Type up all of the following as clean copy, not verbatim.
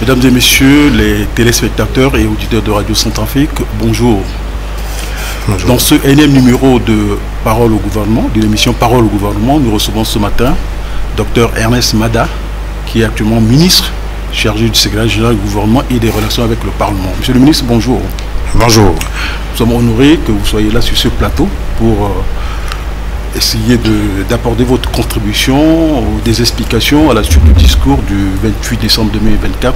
Mesdames et messieurs les téléspectateurs et auditeurs de Radio Centrafrique, bonjour. Bonjour. Dans ce énième numéro de Parole au gouvernement, de l'émission Parole au gouvernement, nous recevons ce matin Dr Ernest Mada, qui est actuellement ministre chargé du secrétaire général du gouvernement et des relations avec le Parlement. Monsieur le ministre, bonjour. Bonjour. Nous sommes honorés que vous soyez là sur ce plateau pour essayer d'apporter votre contribution, des explications à la suite du discours du 28 décembre 2024,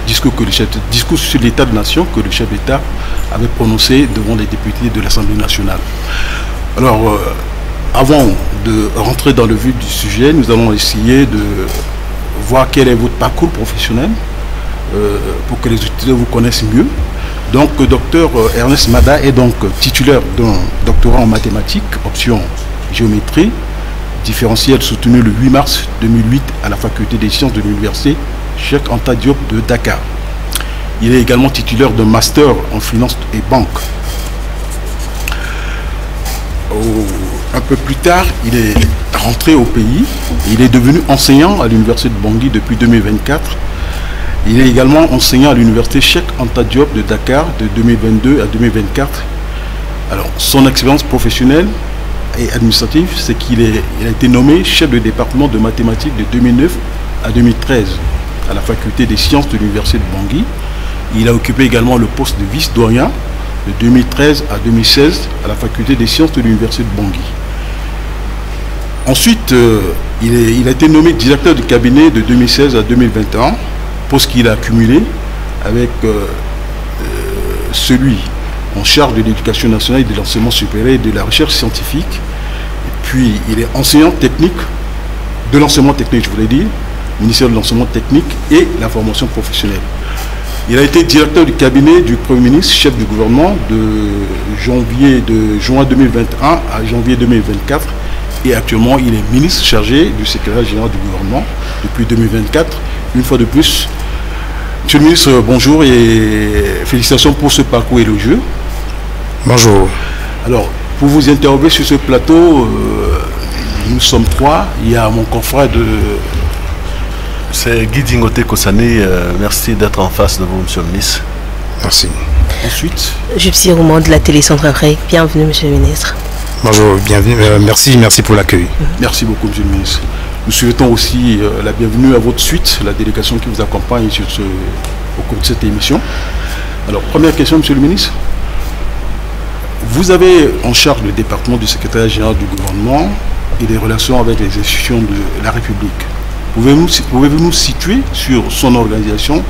discours sur l'état de nation que le chef d'État avait prononcé devant les députés de l'Assemblée nationale. Alors, avant de rentrer dans le vif du sujet, nous allons essayer de voir quel est votre parcours professionnel pour que les auditeurs vous connaissent mieux. Donc, Dr Ernest Mada est donc titulaire d'un doctorat en mathématiques, option géométrie, différentielle soutenu le 8 mars 2008 à la faculté des sciences de l'université Cheikh Anta Diop de Dakar. Il est également titulaire d'un master en finance et banque. Un peu plus tard, il est rentré au pays. Il est devenu enseignant à l'université de Bangui depuis 2024. Il est également enseignant à l'université Cheikh Anta Diop de Dakar de 2022 à 2024. Alors, son expérience professionnelle et administrative, c'est qu'il a été nommé chef de département de mathématiques de 2009 à 2013 à la faculté des sciences de l'université de Bangui. Il a occupé également le poste de vice-doyen de 2013 à 2016 à la faculté des sciences de l'université de Bangui. Ensuite, il a été nommé directeur du cabinet de 2016 à 2021, poste qu'il a accumulé avec celui en charge de l'éducation nationale et de l'enseignement supérieur et de la recherche scientifique. Et puis, il est enseignant technique, de l'enseignement technique, je voulais dire, ministère de l'enseignement technique et la formation professionnelle. Il a été directeur du cabinet du Premier ministre, chef du gouvernement de juin 2021 à janvier 2024. Et actuellement, il est ministre chargé du secrétaire général du gouvernement depuis 2024. Une fois de plus, monsieur le ministre, bonjour et félicitations pour ce parcours élogieux. Bonjour. Alors, pour vous interroger sur ce plateau, nous sommes trois. Il y a mon confrère de... C'est Guy Dingote Kossani. Merci d'être en face de vous, monsieur le ministre. Merci. Ensuite, Gypsy Roman de la télé Centrafrique. Bienvenue, monsieur le ministre. Bonjour, bienvenue. Merci pour l'accueil. Merci beaucoup, monsieur le ministre. Nous souhaitons aussi la bienvenue à votre suite, la délégation qui vous accompagne au cours de cette émission. Alors, première question, monsieur le ministre. Vous avez en charge le département du secrétaire général du gouvernement et des relations avec les institutions de la République. Pouvez-vous nous situer sur son organisation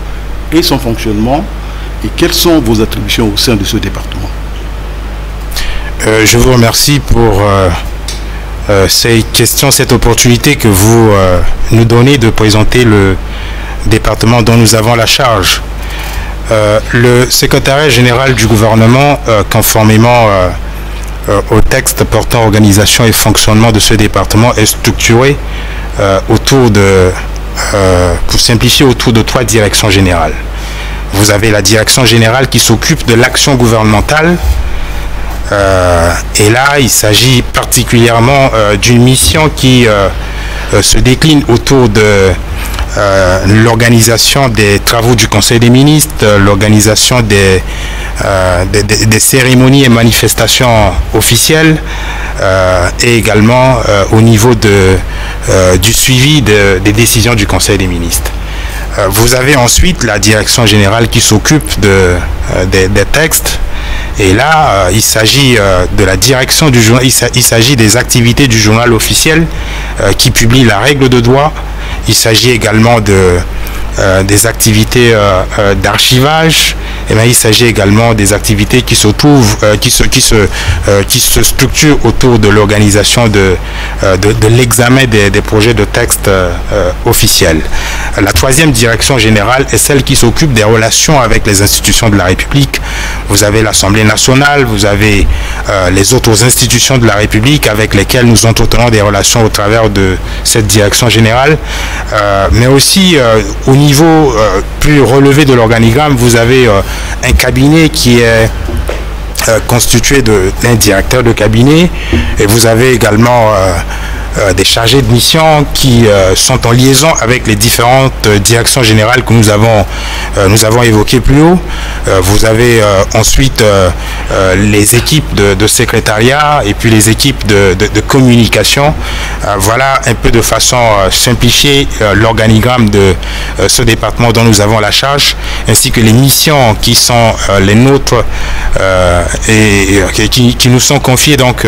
et son fonctionnement et quelles sont vos attributions au sein de ce département? Je vous remercie pour ces questions, cette opportunité que vous nous donnez de présenter le département dont nous avons la charge. Le secrétariat général du gouvernement, conformément au texte portant organisation et fonctionnement de ce département, est structuré pour simplifier, autour de 3 directions générales. Vous avez la direction générale qui s'occupe de l'action gouvernementale. Et là, il s'agit particulièrement d'une mission qui se décline autour de l'organisation des travaux du Conseil des ministres, l'organisation des cérémonies et manifestations officielles et également au niveau du suivi des décisions du Conseil des ministres. Vous avez ensuite la direction générale qui s'occupe des textes. Et là, il s'agit de la direction du journal, il s'agit des activités du journal officiel qui publie la règle de droit. Il s'agit également des activités d'archivage. Et bien, il s'agit également des activités qui se structurent autour de l'organisation de l'examen des projets de textes officiels. La 3e direction générale est celle qui s'occupe des relations avec les institutions de la République. Vous avez l'Assemblée nationale, vous avez les autres institutions de la République avec lesquelles nous entretenons des relations au travers de cette direction générale. Mais aussi au niveau plus relevé de l'organigramme, vous avez un cabinet qui est constitué d'un directeur de cabinet et vous avez également des chargés de mission qui sont en liaison avec les différentes directions générales que nous avons évoquées plus haut. Vous avez ensuite les équipes de secrétariat et puis les équipes de communication. Voilà un peu de façon simplifiée l'organigramme de ce département dont nous avons la charge, ainsi que les missions qui sont les nôtres et qui nous sont confiées donc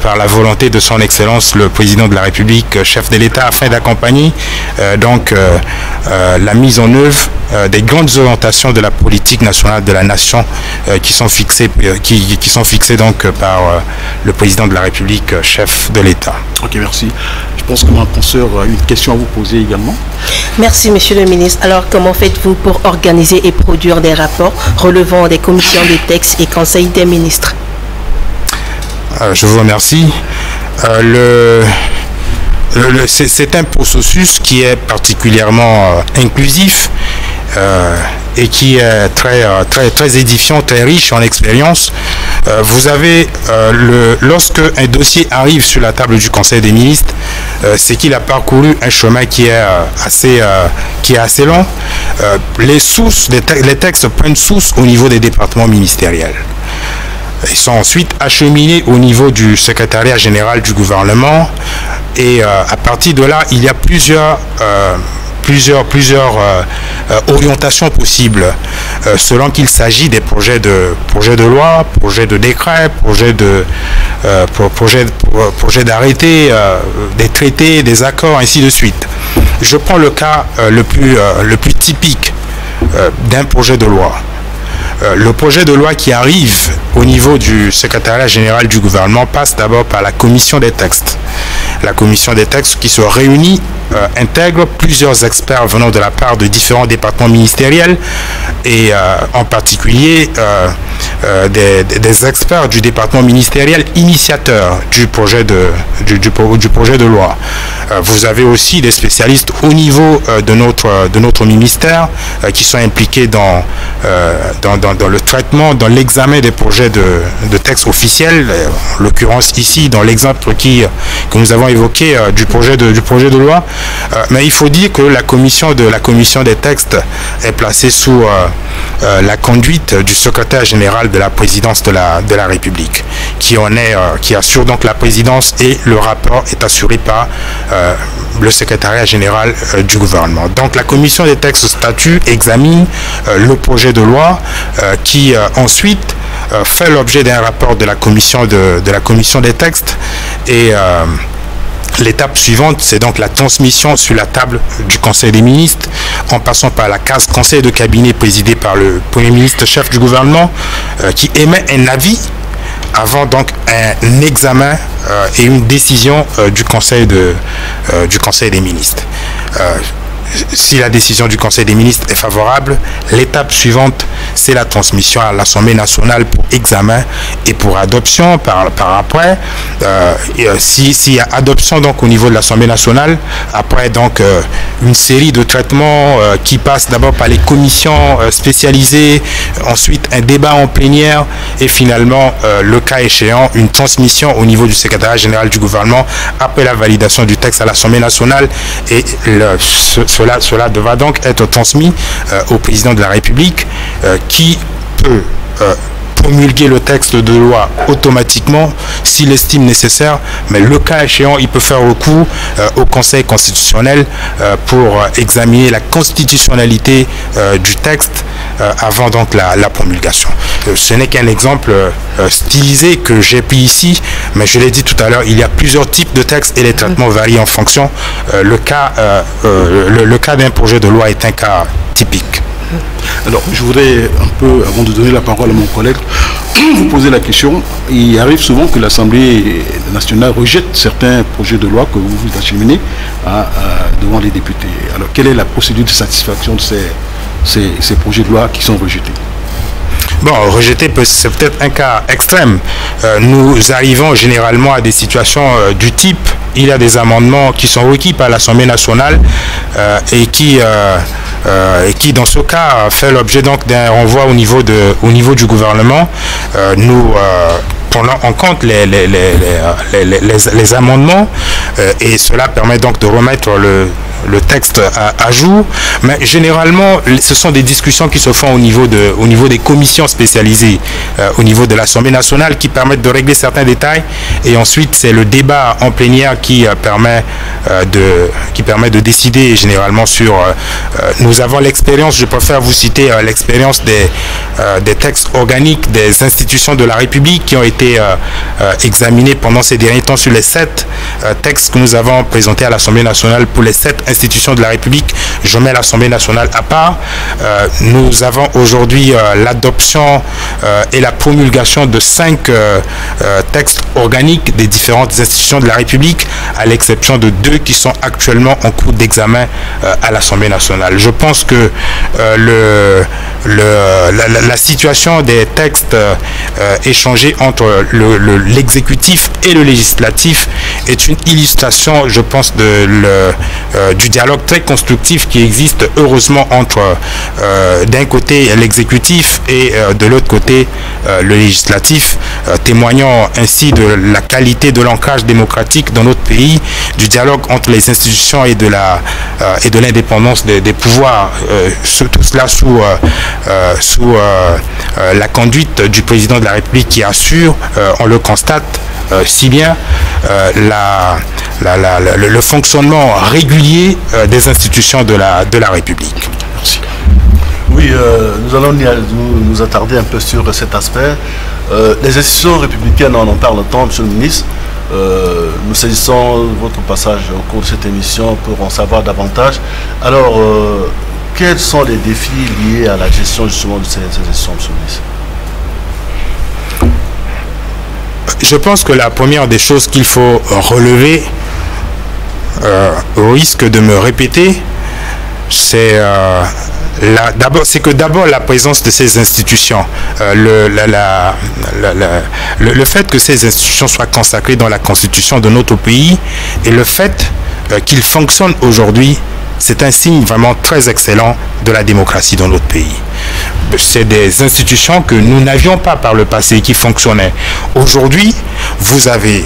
par la volonté de son Excellence le Président de la République, chef de l'État, afin d'accompagner la mise en œuvre des grandes orientations de la politique nationale de la nation qui sont fixées donc par le Président de la République, chef de l'État. Ok, merci. Je pense que ma consoeur a une question à vous poser également. Merci, Monsieur le Ministre. Alors, comment faites-vous pour organiser et produire des rapports relevant des commissions de textes et conseils des ministres? Je vous remercie. C'est un processus qui est particulièrement inclusif et qui est très édifiant, très riche en expérience. Vous avez, lorsque un dossier arrive sur la table du Conseil des ministres, c'est qu'il a parcouru un chemin qui est assez long. Les textes prennent source au niveau des départements ministériels. Ils sont ensuite acheminés au niveau du secrétariat général du gouvernement et à partir de là, il y a plusieurs orientations possibles selon qu'il s'agit des projets de loi, projets de décret, projets d'arrêté, des traités, des accords, ainsi de suite. Je prends le cas le plus typique d'un projet de loi. Le projet de loi qui arrive au niveau du secrétariat général du gouvernement passe d'abord par la commission des textes. La commission des textes qui se réunit intègre plusieurs experts venant de la part de différents départements ministériels et en particulier des experts du département ministériel initiateur du projet de loi. Vous avez aussi des spécialistes au niveau de notre ministère qui sont impliqués dans le traitement, dans l'examen des projets de textes officiels, en l'occurrence ici dans l'exemple que nous avons évoqué du projet de loi. Mais il faut dire que la commission des textes est placée sous la conduite du secrétaire général de la présidence de la République, qui assure donc la présidence, et le rapport est assuré par le secrétariat général du gouvernement. Donc la commission des textes statue, examine le projet de loi qui ensuite fait l'objet d'un rapport de la commission des textes et l'étape suivante, c'est donc la transmission sur la table du Conseil des ministres, en passant par la case Conseil de cabinet présidé par le Premier ministre, chef du gouvernement, qui émet un avis avant donc un examen et une décision du Conseil des ministres. Si la décision du Conseil des ministres est favorable, l'étape suivante, c'est la transmission à l'Assemblée nationale pour examen et pour adoption par après. S'il y a adoption donc au niveau de l'Assemblée nationale, après donc une série de traitements qui passent d'abord par les commissions spécialisées, ensuite un débat en plénière et finalement, le cas échéant, une transmission au niveau du secrétariat général du gouvernement après la validation du texte à l'Assemblée nationale, et cela devra donc être transmis au président de la République qui peut promulguer le texte de loi automatiquement s'il estime nécessaire, mais le cas échéant, il peut faire recours au Conseil constitutionnel pour examiner la constitutionnalité du texte avant donc la promulgation. Ce n'est qu'un exemple stylisé que j'ai pris ici, mais je l'ai dit tout à l'heure, il y a plusieurs types de textes et les traitements varient en fonction. Le cas d'un projet de loi est un cas typique. Alors, je voudrais un peu, avant de donner la parole à mon collègue, vous poser la question. Il arrive souvent que l'Assemblée nationale rejette certains projets de loi que vous acheminez devant les députés. Alors, quelle est la procédure de satisfaction de ces projets de loi qui sont rejetés? Bon, rejeter, c'est peut-être un cas extrême. Nous arrivons généralement à des situations du type, il y a des amendements qui sont requis par l'Assemblée nationale et qui dans ce cas fait l'objet donc d'un renvoi au niveau du gouvernement. Nous prenons en compte les amendements, et cela permet donc de remettre le texte à jour, mais généralement ce sont des discussions qui se font au niveau des commissions spécialisées au niveau de l'Assemblée nationale qui permettent de régler certains détails, et ensuite c'est le débat en plénière qui permet de décider généralement sur nous avons l'expérience, je préfère vous citer l'expérience des textes organiques des institutions de la République qui ont été examinés pendant ces derniers temps sur les 7 textes que nous avons présentés à l'Assemblée nationale pour les 7 institutions de la République. Je mets l'Assemblée nationale à part. Nous avons aujourd'hui l'adoption et la promulgation de 5 textes organiques des différentes institutions de la République, à l'exception de 2 qui sont actuellement en cours d'examen à l'Assemblée nationale. Je pense que la situation des textes échangés entre l'exécutif et le législatif est une illustration, je pense, du dialogue très constructif qui existe heureusement entre d'un côté l'exécutif et de l'autre côté le législatif, témoignant ainsi de la qualité de l'ancrage démocratique dans notre pays, du dialogue entre les institutions et de l'indépendance des pouvoirs, tout cela sous la conduite du président de la République qui assure, on le constate si bien, le fonctionnement régulier des institutions de la République. Merci. Oui, nous allons nous attarder un peu sur cet aspect. Les institutions républicaines, on en parle tant, Monsieur le ministre. Nous saisissons votre passage au cours de cette émission pour en savoir davantage. Alors, quels sont les défis liés à la gestion justement de ces institutions, Monsieur le ministre? Je pense que la première des choses qu'il faut relever, au risque de me répéter, c'est que d'abord la présence de ces institutions, le fait que ces institutions soient consacrées dans la Constitution de notre pays et le fait qu'ils fonctionnent aujourd'hui, c'est un signe vraiment très excellent de la démocratie dans notre pays. C'est des institutions que nous n'avions pas par le passé qui fonctionnaient. Aujourd'hui, vous avez,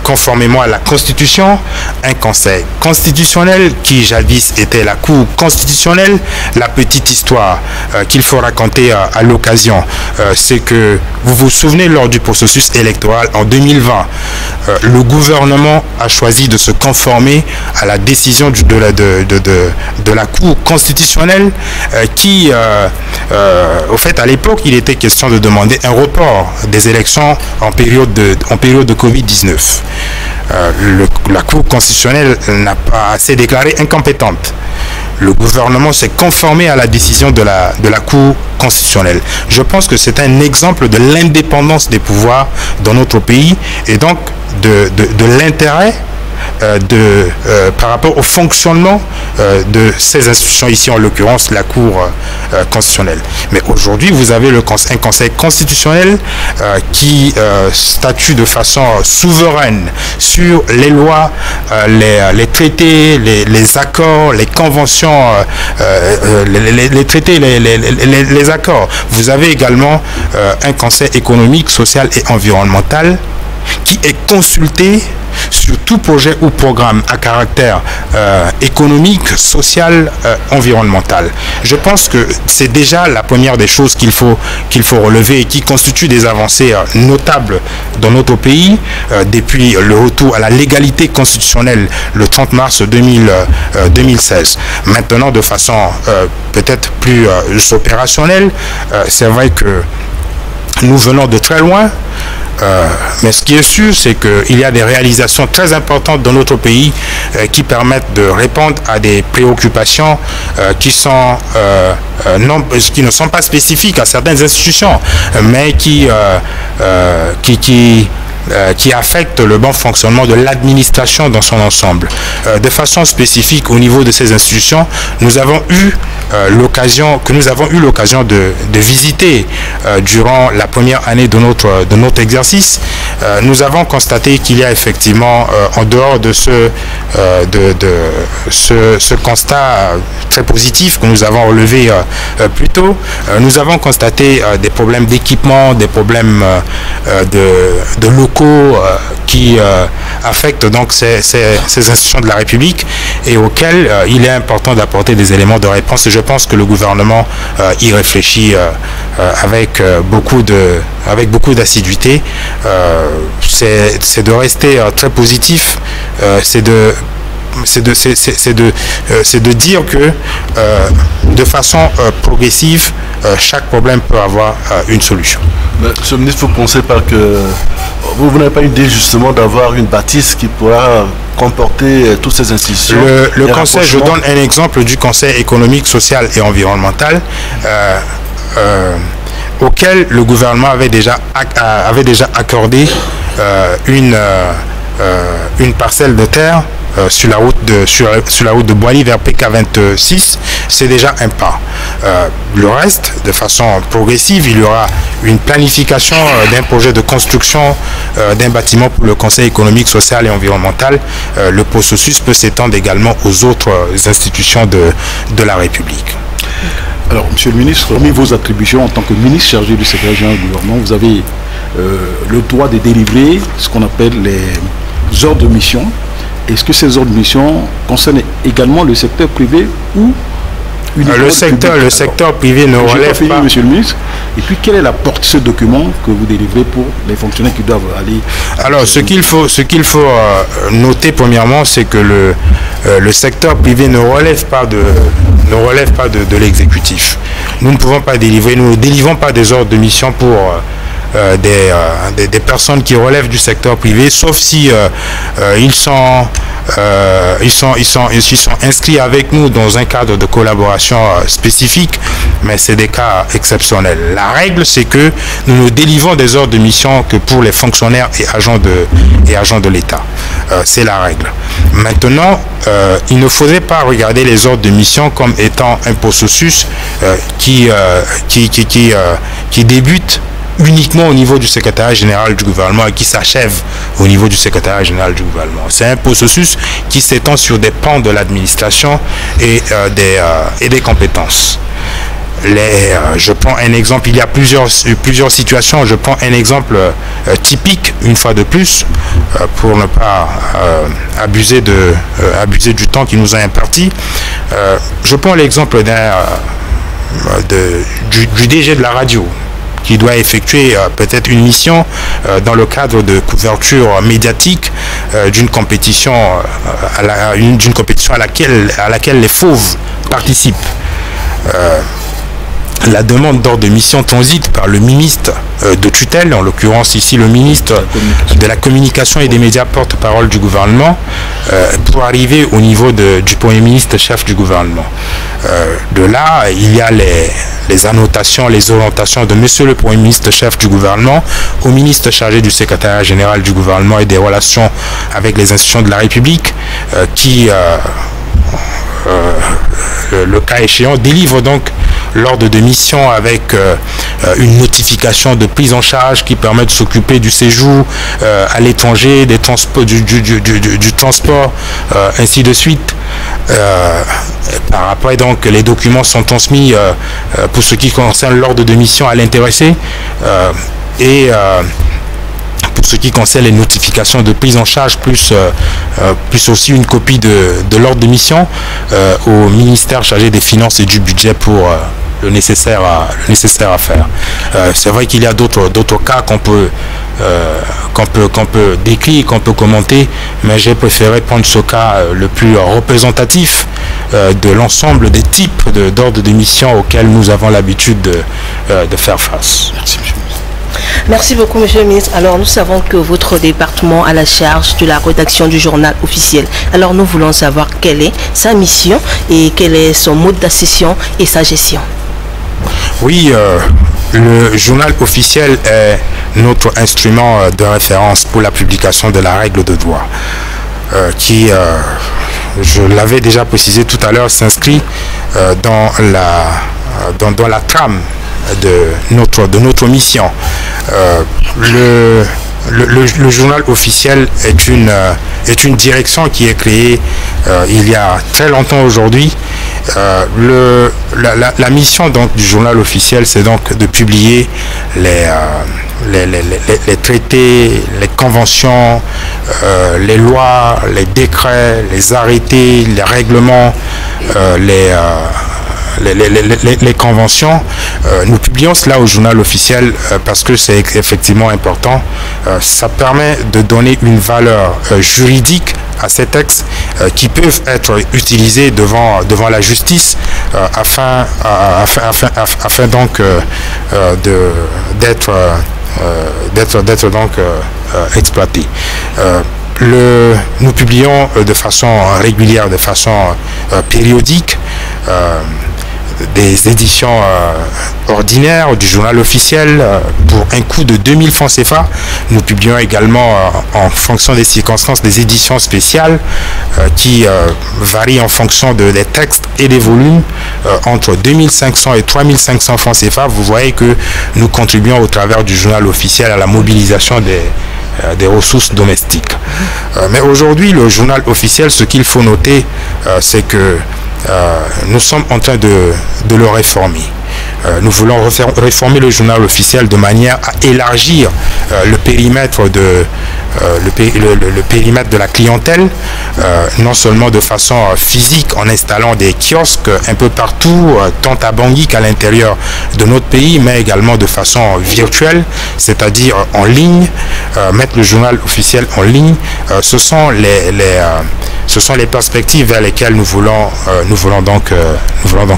conformément à la Constitution, un conseil constitutionnel qui jadis était la Cour constitutionnelle. La petite histoire qu'il faut raconter à l'occasion, c'est que vous vous souvenez, lors du processus électoral en 2020, le gouvernement a choisi de se conformer à la décision de la Cour constitutionnelle qui, au fait, à l'époque, il était question de demander un report des élections en période de Covid-19. La Cour constitutionnelle s'est déclarée incompétente. Le gouvernement s'est conformé à la décision de la Cour constitutionnelle. Je pense que c'est un exemple de l'indépendance des pouvoirs dans notre pays et donc de l'intérêt par rapport au fonctionnement de ces institutions, ici en l'occurrence la Cour constitutionnelle. Mais aujourd'hui, vous avez un conseil constitutionnel qui statue de façon souveraine sur les lois, les traités, les accords, les conventions, les traités, les accords. Vous avez également un conseil économique, social et environnemental qui est consulté sur tout projet ou programme à caractère économique, social, environnemental. Je pense que c'est déjà la première des choses qu'il faut relever et qui constitue des avancées notables dans notre pays depuis le retour à la légalité constitutionnelle le 30 mars 2016. Maintenant, de façon peut-être plus opérationnelle, c'est vrai que nous venons de très loin. Mais ce qui est sûr, c'est qu'il y a des réalisations très importantes dans notre pays qui permettent de répondre à des préoccupations qui ne sont pas spécifiques à certaines institutions, mais qui affecte le bon fonctionnement de l'administration dans son ensemble. De façon spécifique au niveau de ces institutions, nous avons eu l'occasion de visiter durant la première année de notre exercice. Nous avons constaté qu'il y a effectivement, en dehors de ce constat très positif que nous avons relevé plus tôt, nous avons constaté des problèmes d'équipement, des problèmes de locaux locaux qui affectent donc ces institutions de la République et auxquels il est important d'apporter des éléments de réponse. Et je pense que le gouvernement y réfléchit avec beaucoup d'assiduité. C'est de rester très positif, c'est de dire que de façon progressive, chaque problème peut avoir une solution. Monsieur le ministre, vous pensez pas que vous n'avez pas idée justement d'avoir une bâtisse qui pourra comporter toutes ces institutions? Le Conseil, je donne un exemple du Conseil économique, social et environnemental auquel le gouvernement avait déjà accordé une parcelle de terre sur la route de Boily vers PK26. C'est déjà un pas. Le reste, de façon progressive, il y aura une planification d'un projet de construction d'un bâtiment pour le Conseil économique, social et environnemental. Le processus peut s'étendre également aux autres institutions de la République. Alors, Monsieur le ministre, parmi vos attributions en tant que ministre chargé du secrétaire général du gouvernement, vous avez le droit de délivrer ce qu'on appelle les ordres de mission. Est-ce que ces ordres de mission concernent également le secteur privé ou le secteur privé ne relève pas. Monsieur le ministre. Et puis, quelle est la portée de ce document que vous délivrez pour les fonctionnaires qui doivent aller? Alors, ce qu'il faut noter premièrement, c'est que le secteur privé ne relève pas de l'exécutif. Nous ne pouvons pas délivrer, nous ne délivrons pas des ordres de mission pour des personnes qui relèvent du secteur privé, sauf si ils sont inscrits avec nous dans un cadre de collaboration spécifique, mais c'est des cas exceptionnels. La règle, c'est que nous ne délivrons des ordres de mission que pour les fonctionnaires et agents de l'État. C'est la règle. Maintenant, il ne faudrait pas regarder les ordres de mission comme étant un processus qui débute uniquement au niveau du secrétariat général du gouvernement et qui s'achève au niveau du secrétariat général du gouvernement. C'est un processus qui s'étend sur des pans de l'administration et des compétences. Je prends un exemple, il y a plusieurs situations, je prends un exemple typique, une fois de plus, pour ne pas abuser du temps qui nous a imparti. Je prends l'exemple du DG de la radio, qui doit effectuer peut-être une mission dans le cadre de couverture médiatique d'une compétition à laquelle les fauves participent. La demande d'ordre de mission transite par le ministre de tutelle, en l'occurrence ici le ministre de la communication et des médias porte-parole du gouvernement, pour arriver au niveau du Premier ministre chef du gouvernement. De là, il y a les annotations, les orientations de Monsieur le Premier ministre chef du gouvernement au ministre chargé du secrétariat général du gouvernement et des relations avec les institutions de la République qui, le cas échéant, délivre donc l'ordre de mission avec une notification de prise en charge qui permet de s'occuper du séjour à l'étranger, du transport, ainsi de suite. Après, donc, les documents sont transmis pour ce qui concerne l'ordre de mission à l'intéressé et pour ce qui concerne les notifications de prise en charge, plus aussi une copie de l'ordre de mission au ministère chargé des Finances et du Budget pour le nécessaire à faire. C'est vrai qu'il y a d'autres cas qu'on peut décrire, qu'on peut commenter, mais j'ai préféré prendre ce cas le plus représentatif de l'ensemble des types d'ordres de mission auxquels nous avons l'habitude de faire face. Merci, monsieur. Merci beaucoup, monsieur le ministre. Alors, nous savons que votre département a la charge de la rédaction du journal officiel. Alors, nous voulons savoir quelle est sa mission et quel est son mode d'accession et sa gestion. Oui, le journal officiel est notre instrument de référence pour la publication de la règle de droit, qui, je l'avais déjà précisé tout à l'heure, s'inscrit dans la trame de notre mission. Le journal officiel est est une direction qui est créée il y a très longtemps aujourd'hui. La mission donc du journal officiel, c'est donc de publier les traités, les conventions, les lois, les décrets, les arrêtés, les règlements, les conventions. Nous publions cela au journal officiel parce que c'est effectivement important. Ça permet de donner une valeur juridique à ces textes qui peuvent être utilisés devant la justice afin donc d'être donc exploités. Nous publions de façon régulière, de façon périodique, des éditions ordinaires du journal officiel pour un coût de 2000 francs CFA. Nous publions également en fonction des circonstances des éditions spéciales qui varient en fonction des textes et des volumes entre 2500 et 3500 francs CFA. Vous voyez que nous contribuons au travers du journal officiel à la mobilisation des ressources domestiques. Mais aujourd'hui, le journal officiel, ce qu'il faut noter, c'est que nous sommes en train de le réformer. Nous voulons réformer le journal officiel de manière à élargir le périmètre de la clientèle, non seulement de façon physique en installant des kiosques un peu partout, tant à Bangui qu'à l'intérieur de notre pays, mais également de façon virtuelle, c'est-à-dire en ligne, mettre le journal officiel en ligne. Ce sont les perspectives vers lesquelles nous voulons donc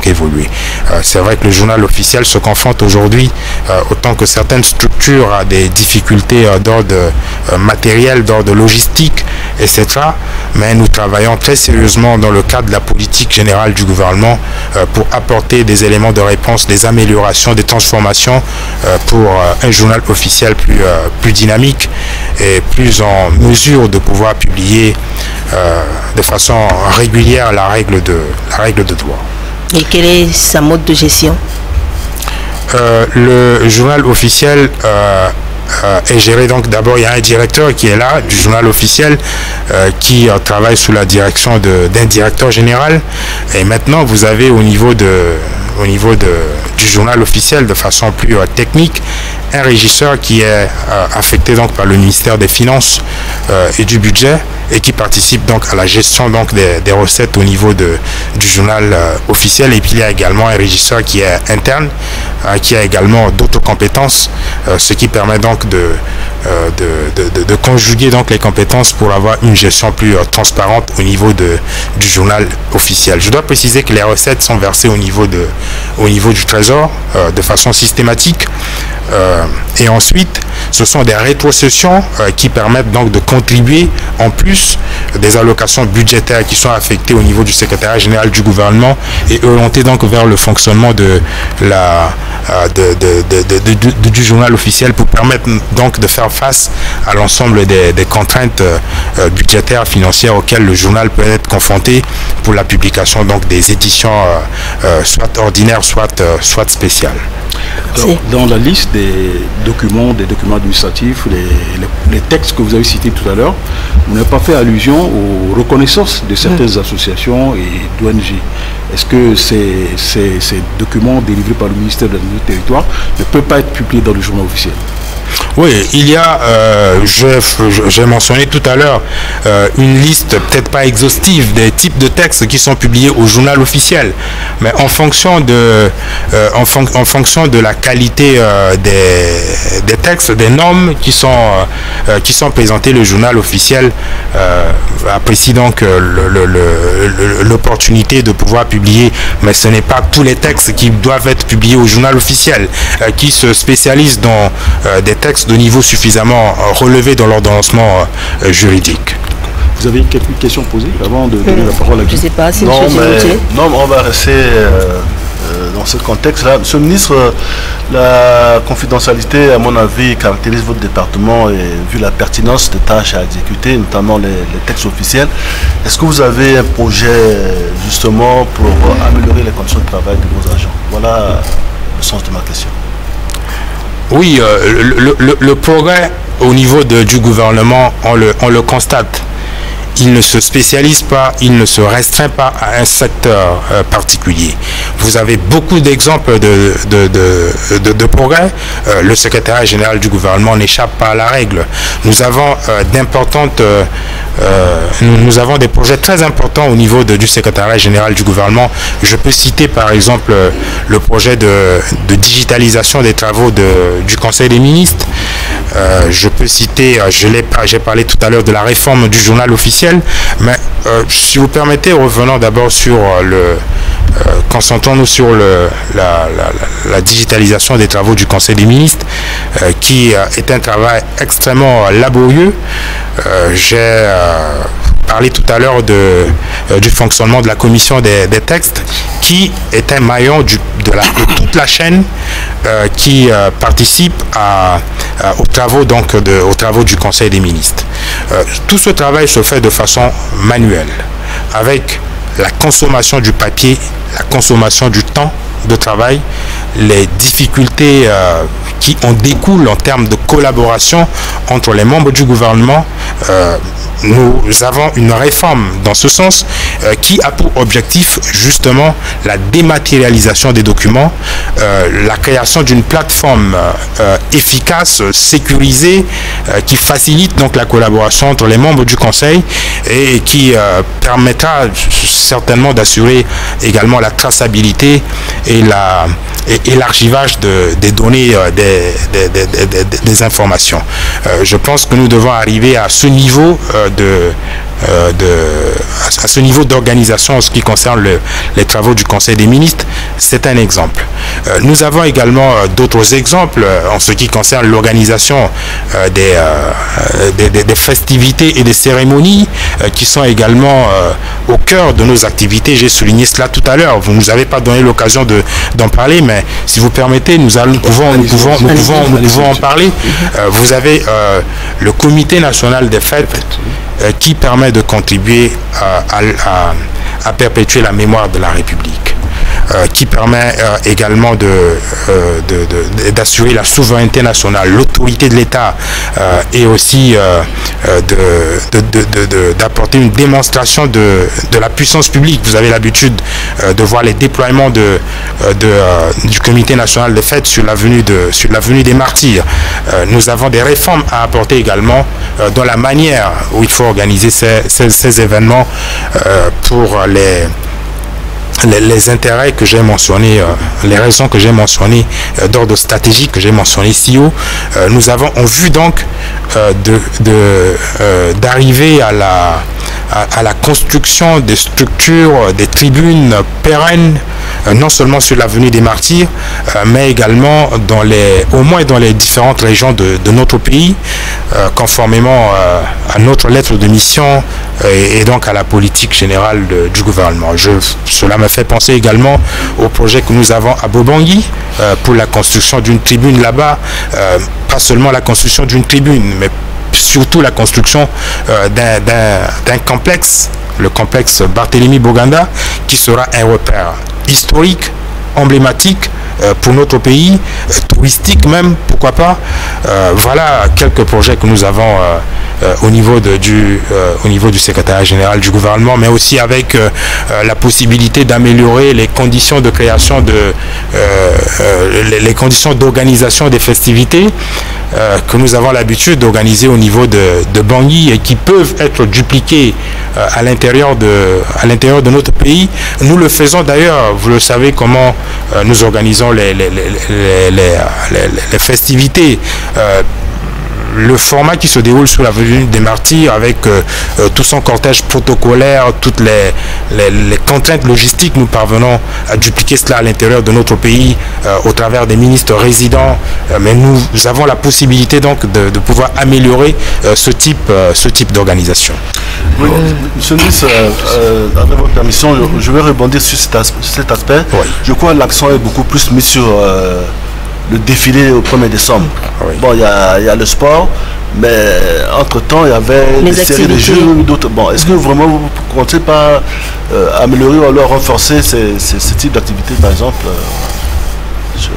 évoluer. C'est vrai que le journal officiel se confronte aujourd'hui, autant que certaines structures, à des difficultés d'ordre matériel, d'ordre logistique, etc. Mais nous travaillons très sérieusement dans le cadre de la politique générale du gouvernement pour apporter des éléments de réponse, des améliorations, des transformations pour un journal officiel plus dynamique et plus en mesure de pouvoir publier de façon régulière la règle de droit. Et quel est sa mode de gestion? Le journal officiel est géré, donc d'abord il y a un directeur qui est là du journal officiel qui travaille sous la direction d'un directeur général, et maintenant vous avez au niveau du journal officiel de façon plus technique un régisseur qui est affecté donc par le ministère des Finances et du Budget et qui participe donc à la gestion donc des recettes au niveau du journal officiel. Et puis il y a également un régisseur qui est interne, qui a également d'autres compétences, ce qui permet donc de conjuguer donc les compétences pour avoir une gestion plus transparente au niveau du journal officiel. Je dois préciser que les recettes sont versées au niveau du Trésor de façon systématique. Et ensuite, ce sont des rétrocessions qui permettent donc de contribuer, en plus des allocations budgétaires qui sont affectées au niveau du secrétariat général du gouvernement et orientées donc vers le fonctionnement du journal officiel, pour permettre donc de faire face à l'ensemble des contraintes budgétaires, financières auxquelles le journal peut être confronté pour la publication donc des éditions soit ordinaires, soit spéciales. Dans la liste des documents administratifs, les textes que vous avez cités tout à l'heure, vous n'avez pas fait allusion aux reconnaissances de certaines associations et d'ONG. Est-ce que ces documents délivrés par le ministère de l'Administration du Territoire ne peuvent pas être publiés dans le journal officiel? Oui, il y a, j'ai mentionné tout à l'heure, une liste peut-être pas exhaustive des types de textes qui sont publiés au journal officiel, mais en fonction de la qualité des textes, des normes qui sont présentées, le journal officiel apprécie donc l'opportunité de pouvoir publier, mais ce n'est pas tous les textes qui doivent être publiés au journal officiel, qui se spécialisent dans des textes de niveau suffisamment relevé dans l'ordonnancement juridique. Vous avez quelques questions posées avant de donner la parole à Je ne sais pas si non, on va rester dans ce contexte-là. Monsieur le ministre, la confidentialité, à mon avis, caractérise votre département, et vu la pertinence des tâches à exécuter, notamment les textes officiels, est-ce que vous avez un projet justement pour améliorer les conditions de travail de vos agents? Voilà le sens de ma question. Oui, le progrès au niveau du gouvernement, on le constate. il ne se spécialise pas, il ne se restreint pas à un secteur particulier. Vous avez beaucoup d'exemples de progrès. Le secrétariat général du gouvernement n'échappe pas à la règle. Nous avons nous avons des projets très importants au niveau du secrétariat général du gouvernement. Je peux citer par exemple le projet de digitalisation des travaux du Conseil des ministres. Je peux citer, j'ai parlé tout à l'heure de la réforme du journal officiel, mais si vous permettez, revenons d'abord sur concentrons-nous sur la digitalisation des travaux du Conseil des ministres, qui est un travail extrêmement laborieux. J'ai parlé tout à l'heure du fonctionnement de la commission des textes, qui est un maillon de toute la chaîne qui participe aux travaux du Conseil des ministres. Tout ce travail se fait de façon manuelle, avec la consommation du papier, la consommation du temps de travail, les difficultés qui en découlent en termes de collaboration entre les membres du gouvernement. Nous avons une réforme dans ce sens qui a pour objectif justement la dématérialisation des documents, la création d'une plateforme efficace, sécurisée, qui facilite donc la collaboration entre les membres du Conseil et qui permettra certainement d'assurer également la traçabilité et l'archivage des données, des informations. Je pense que nous devons arriver à ce niveau d'organisation en ce qui concerne les travaux du Conseil des ministres. C'est un exemple. Nous avons également d'autres exemples en ce qui concerne l'organisation des festivités et des cérémonies qui sont également au cœur de nos activités. J'ai souligné cela tout à l'heure. Vous ne nous avez pas donné l'occasion d'en parler, mais si vous permettez, nous pouvons en parler. Vous avez le Comité national des fêtes qui permet de contribuer à perpétuer la mémoire de la République, qui permet également d'assurer la souveraineté nationale, l'autorité de l'État, et aussi d'apporter une démonstration de la puissance publique. Vous avez l'habitude de voir les déploiements du Comité national des fêtes sur l'avenue des Martyrs. Nous avons des réformes à apporter également dans la manière où il faut organiser ces événements pour les intérêts que j'ai mentionnés, les raisons que j'ai mentionnées d'ordre stratégique que j'ai mentionné si haut. Nous avons en vue donc d'arriver à la construction des structures, des tribunes pérennes, non seulement sur l'avenue des Martyrs, mais également au moins dans les différentes régions de notre pays, conformément à notre lettre de mission et donc à la politique générale du gouvernement. Cela me fait penser également au projet que nous avons à Bobangui pour la construction d'une tribune là-bas, pas seulement la construction d'une tribune, mais surtout la construction d'un complexe, le complexe Barthélemy Boganda, qui sera un repère historique, emblématique pour notre pays, touristique même, pourquoi pas. Voilà quelques projets que nous avons au niveau du secrétariat général du gouvernement, mais aussi avec la possibilité d'améliorer les conditions de création les conditions d'organisation des festivités que nous avons l'habitude d'organiser au niveau de Bangui et qui peuvent être dupliquées à l'intérieur de notre pays. Nous le faisons d'ailleurs, vous le savez comment nous organisons les festivités. Le format qui se déroule sur l'avenue des Martyrs avec tout son cortège protocolaire, toutes les contraintes logistiques, nous parvenons à dupliquer cela à l'intérieur de notre pays au travers des ministres résidents, mais nous avons la possibilité donc de pouvoir améliorer ce type d'organisation. Oui, monsieur le ministre, avec votre permission, je vais rebondir sur cet aspect. Oui. Je crois que l'accent est beaucoup plus mis sur le défilé au 1er décembre. Oui. Bon, il y a le sport, mais entre-temps, il y avait des séries de jeux, d'autres. Bon, est-ce que vraiment vous ne comptez pas améliorer ou alors renforcer ce type d'activité, par exemple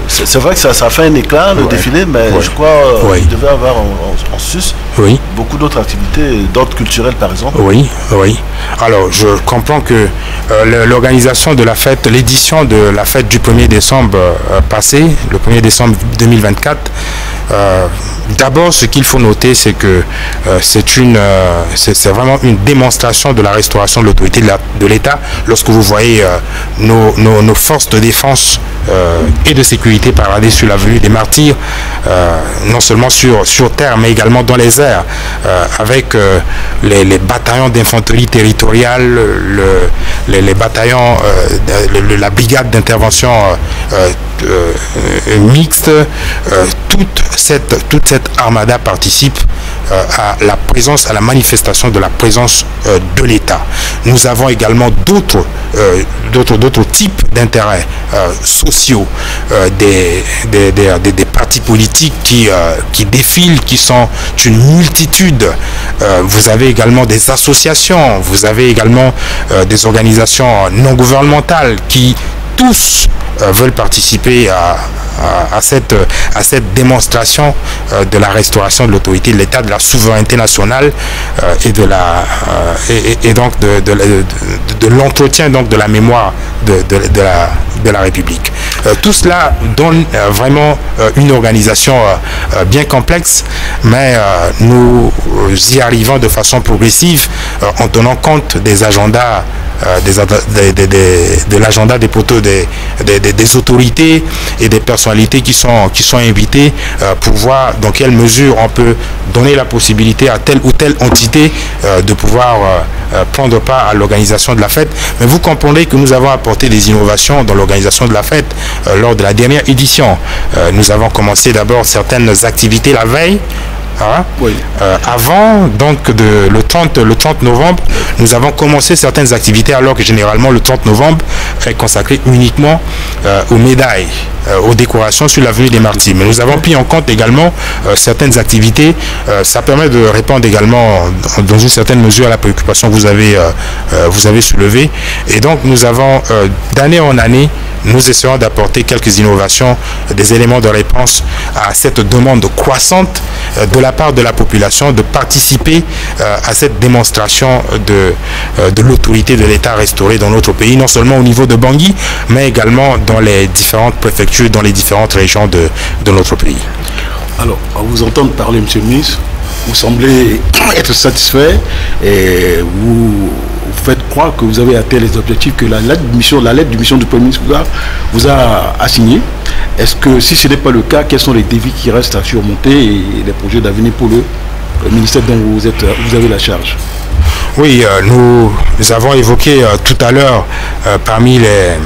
C'est vrai que ça a fait un éclat, le défilé, mais je crois qu'il devait avoir en sus beaucoup d'autres activités, d'ordre culturel par exemple. Oui. Alors, je comprends que l'organisation de la fête, l'édition de la fête du 1er décembre passé, le 1er décembre 2024, d'abord, ce qu'il faut noter, c'est que c'est vraiment une démonstration de la restauration de l'autorité de l'État lorsque vous voyez nos forces de défense et de sécurité parader sur l'avenue des Martyrs, non seulement sur terre, mais également dans les airs, avec les bataillons d'infanterie territoriale, les bataillons, la brigade d'intervention mixte, toute cette armada participe à la présence, à la manifestation de la présence de l'État. Nous avons également d'autres types d'intérêts sociaux, des partis politiques qui défilent, qui sont une multitude. Vous avez également des associations, vous avez également des organisations non gouvernementales qui tous veulent participer à cette démonstration de la restauration de l'autorité de l'État, de la souveraineté nationale et donc de l'entretien donc de la mémoire de la République. Tout cela donne vraiment une organisation bien complexe, mais nous y arrivons de façon progressive en tenant compte des agendas de l'agenda des poteaux des autorités et des personnalités qui sont invitées pour voir dans quelle mesure on peut donner la possibilité à telle ou telle entité de pouvoir prendre part à l'organisation de la fête. Mais vous comprenez que nous avons apporté des innovations dans l'organisation de la fête lors de la dernière édition. Nous avons commencé d'abord certaines activités la veille. Avant, donc le 30 novembre, nous avons commencé certaines activités, alors que généralement le 30 novembre est consacré uniquement aux médailles, aux décorations sur l'avenue des Martyrs. Mais nous avons pris en compte également certaines activités. Ça permet de répondre également dans une certaine mesure à la préoccupation que vous avez soulevée. Et donc nous avons d'année en année, nous essayons d'apporter quelques innovations, des éléments de réponse à cette demande croissante de la part de la population de participer à cette démonstration de l'autorité de l'État restaurée dans notre pays, non seulement au niveau de Bangui, mais également dans les différentes préfectures, dans les différentes régions de notre pays. Alors, à vous entendre parler, Monsieur le ministre, vous semblez être satisfait et vous faites croire que vous avez atteint les objectifs que la lettre de mission du Premier ministre vous a assigné. Est-ce que si ce n'est pas le cas, quels sont les défis qui restent à surmonter et les projets d'avenir pour le ministère dont vous avez la charge? Oui, nous avons évoqué tout à l'heure parmi les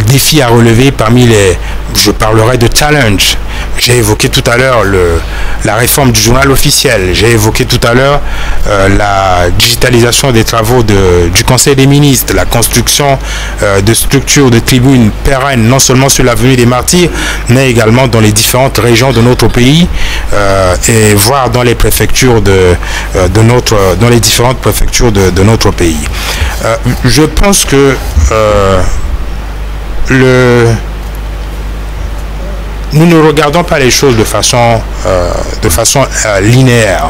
défis à relever, je parlerai de challenge. J'ai évoqué tout à l'heure la réforme du journal officiel. J'ai évoqué tout à l'heure la digitalisation des travaux du Conseil des ministres, la construction de structures de tribunes pérennes, non seulement sur l'avenue des Martyrs, mais également dans les différentes régions de notre pays et voire dans les préfectures dans les différentes préfectures de notre pays. Je pense que nous ne regardons pas les choses de façon linéaire,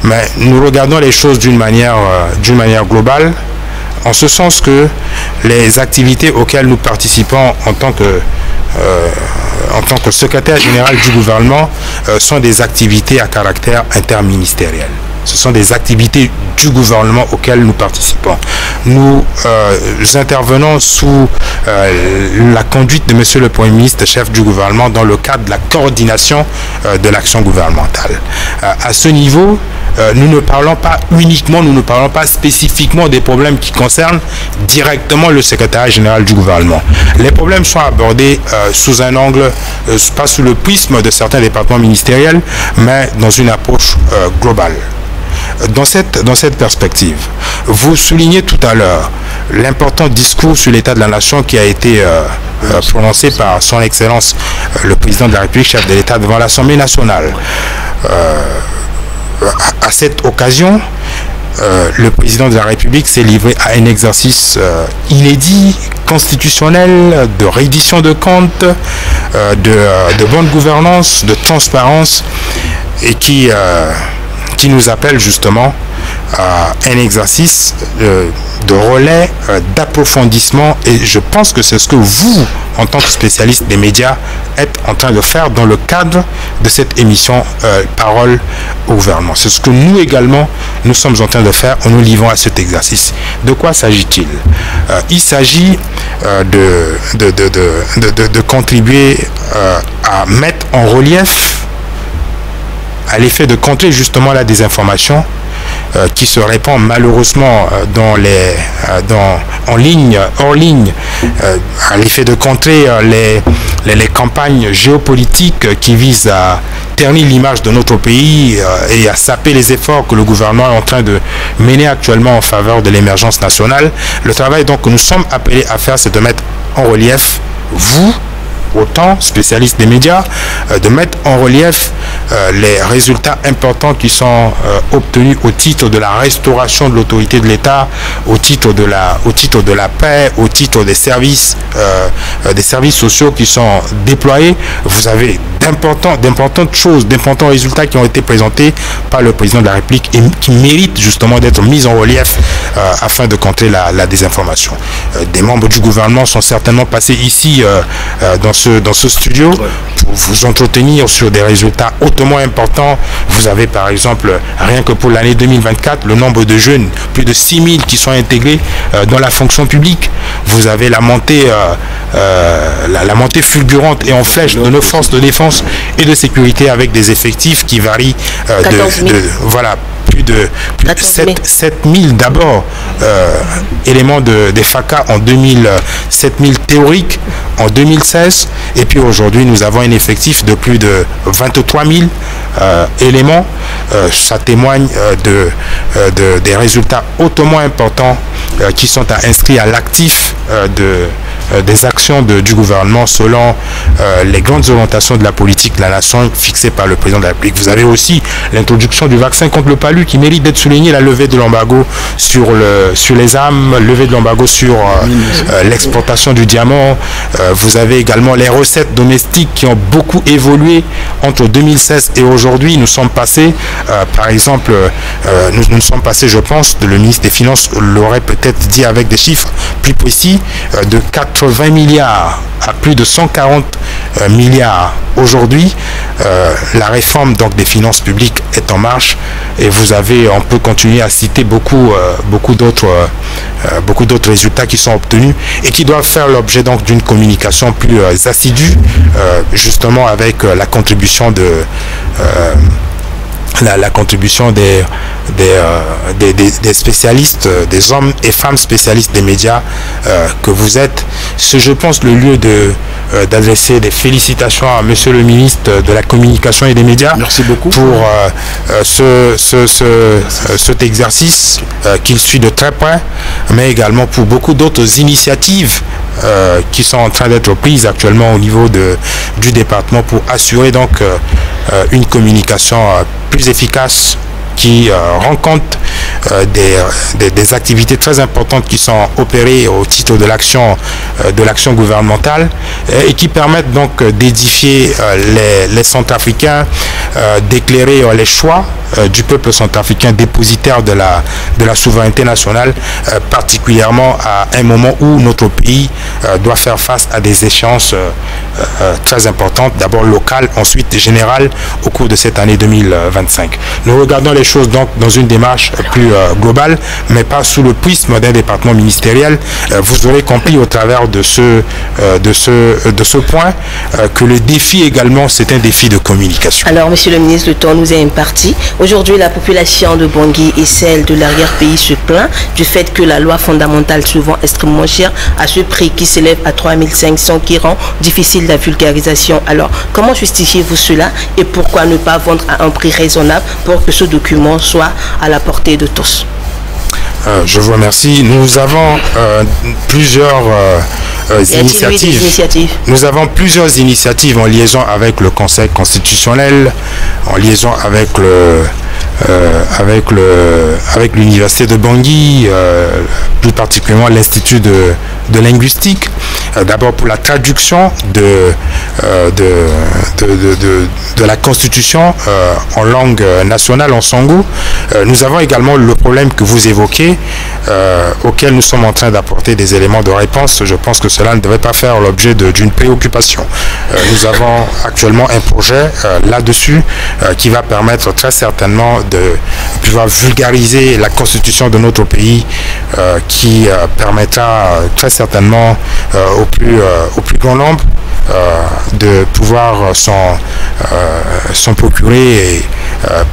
mais nous regardons les choses d'une manière globale, en ce sens que les activités auxquelles nous participons en tant que secrétaire général du gouvernement sont des activités à caractère interministériel. Ce sont des activités du gouvernement auxquelles nous participons. Nous intervenons sous la conduite de Monsieur le Premier ministre, chef du gouvernement, dans le cadre de la coordination de l'action gouvernementale. À ce niveau, nous ne parlons pas spécifiquement des problèmes qui concernent directement le secrétariat général du gouvernement. Les problèmes sont abordés sous un angle, pas sous le prisme de certains départements ministériels, mais dans une approche globale. Dans cette perspective, vous soulignez tout à l'heure l'important discours sur l'état de la nation qui a été prononcé par son Excellence le Président de la République, chef de l'État, devant l'Assemblée nationale. À cette occasion, le président de la République s'est livré à un exercice inédit, constitutionnel, de reddition de comptes, de bonne gouvernance, de transparence, et qui nous appelle justement à un exercice de relais, d'approfondissement, et je pense que c'est ce que vous, en tant que spécialiste des médias, êtes en train de faire dans le cadre de cette émission Parole au gouvernement. C'est ce que nous également, nous sommes en train de faire en nous livrant à cet exercice. De quoi s'agit-il? Il s'agit de contribuer à mettre en relief, à l'effet de contrer justement la désinformation qui se répand malheureusement hors ligne, à l'effet de contrer les campagnes géopolitiques qui visent à ternir l'image de notre pays et à saper les efforts que le gouvernement est en train de mener actuellement en faveur de l'émergence nationale. Le travail donc que nous sommes appelés à faire, c'est de mettre en relief, vous, autant spécialistes des médias, de mettre en relief les résultats importants qui sont obtenus au titre de la restauration de l'autorité de l'État, au titre de la paix, au titre des services sociaux qui sont déployés. Vous avez d'importantes choses, d'importants résultats qui ont été présentés par le président de la République et qui méritent justement d'être mis en relief afin de contrer la désinformation. Des membres du gouvernement sont certainement passés ici dans ce studio pour vous entretenir sur des résultats hautement importants. Vous avez par exemple, rien que pour l'année 2024, le nombre de jeunes, plus de 6 000 qui sont intégrés dans la fonction publique. Vous avez la montée fulgurante et en flèche de nos forces de défense et de sécurité avec des effectifs qui varient plus de 7 000 d'abord éléments des FACA en 2000, 7 000 théoriques en 2016, et puis aujourd'hui nous avons un effectif de plus de 23 000 éléments. Ça témoigne des résultats hautement importants qui sont inscrits à l'actif des actions du gouvernement selon les grandes orientations de la politique de la nation fixées par le président de la République. Vous avez aussi l'introduction du vaccin contre le palu qui mérite d'être souligné, la levée de l'embargo sur les armes, levée de l'embargo sur l'exportation du diamant. Vous avez également les recettes domestiques qui ont beaucoup évolué entre 2016 et aujourd'hui. Nous sommes passés, par exemple, nous sommes passés, je pense, le ministre des Finances l'aurait peut-être dit avec des chiffres plus précis, de 80 milliards à plus de 140 milliards aujourd'hui. La réforme donc des finances publiques est en marche et on peut continuer à citer beaucoup d'autres résultats qui sont obtenus et qui doivent faire l'objet donc d'une communication plus assidue, justement avec la contribution des spécialistes, des hommes et femmes spécialistes des médias que vous êtes. C'est, je pense, le lieu d'adresser des félicitations à Monsieur le ministre de la Communication et des Médias. Merci beaucoup pour cet exercice qu'il suit de très près, mais également pour beaucoup d'autres initiatives qui sont en train d'être prises actuellement au niveau du département pour assurer donc une communication plus efficace qui rend compte des activités très importantes qui sont opérées au titre de l'action gouvernementale et qui permettent donc d'édifier les Centrafricains, d'éclairer les choix du peuple centrafricain dépositaire de la souveraineté nationale, particulièrement à un moment où notre pays doit faire face à des échéances très importantes, d'abord locales, ensuite générales au cours de cette année 2025. Nous regardons les choses donc dans une démarche plus globale, mais pas sous le prisme d'un département ministériel. Vous aurez compris au travers de ce point que le défi également, c'est un défi de communication. Alors, monsieur le ministre, le temps nous est imparti. Aujourd'hui, la population de Bangui et celle de l'arrière-pays se plaint du fait que la loi fondamentale, souvent extrêmement chère, à ce prix qui s'élève à 3 500, qui rend difficile la vulgarisation. Alors, comment justifiez-vous cela et pourquoi ne pas vendre à un prix raisonnable pour que ce document soit à la portée de tous? Je vous remercie. Nous avons plusieurs initiatives. Nous avons plusieurs initiatives en liaison avec le Conseil constitutionnel, en liaison avec avec l'université de Bangui, plus particulièrement l'Institut de linguistique, d'abord pour la traduction de la Constitution en langue nationale, en Sango. Nous avons également le problème que vous évoquez, auquel nous sommes en train d'apporter des éléments de réponse. Je pense que cela ne devrait pas faire l'objet d'une préoccupation. Nous avons actuellement un projet là-dessus qui va permettre très certainement de pouvoir vulgariser la Constitution de notre pays, qui permettra très certainement au plus grand nombre de pouvoir s'en procurer et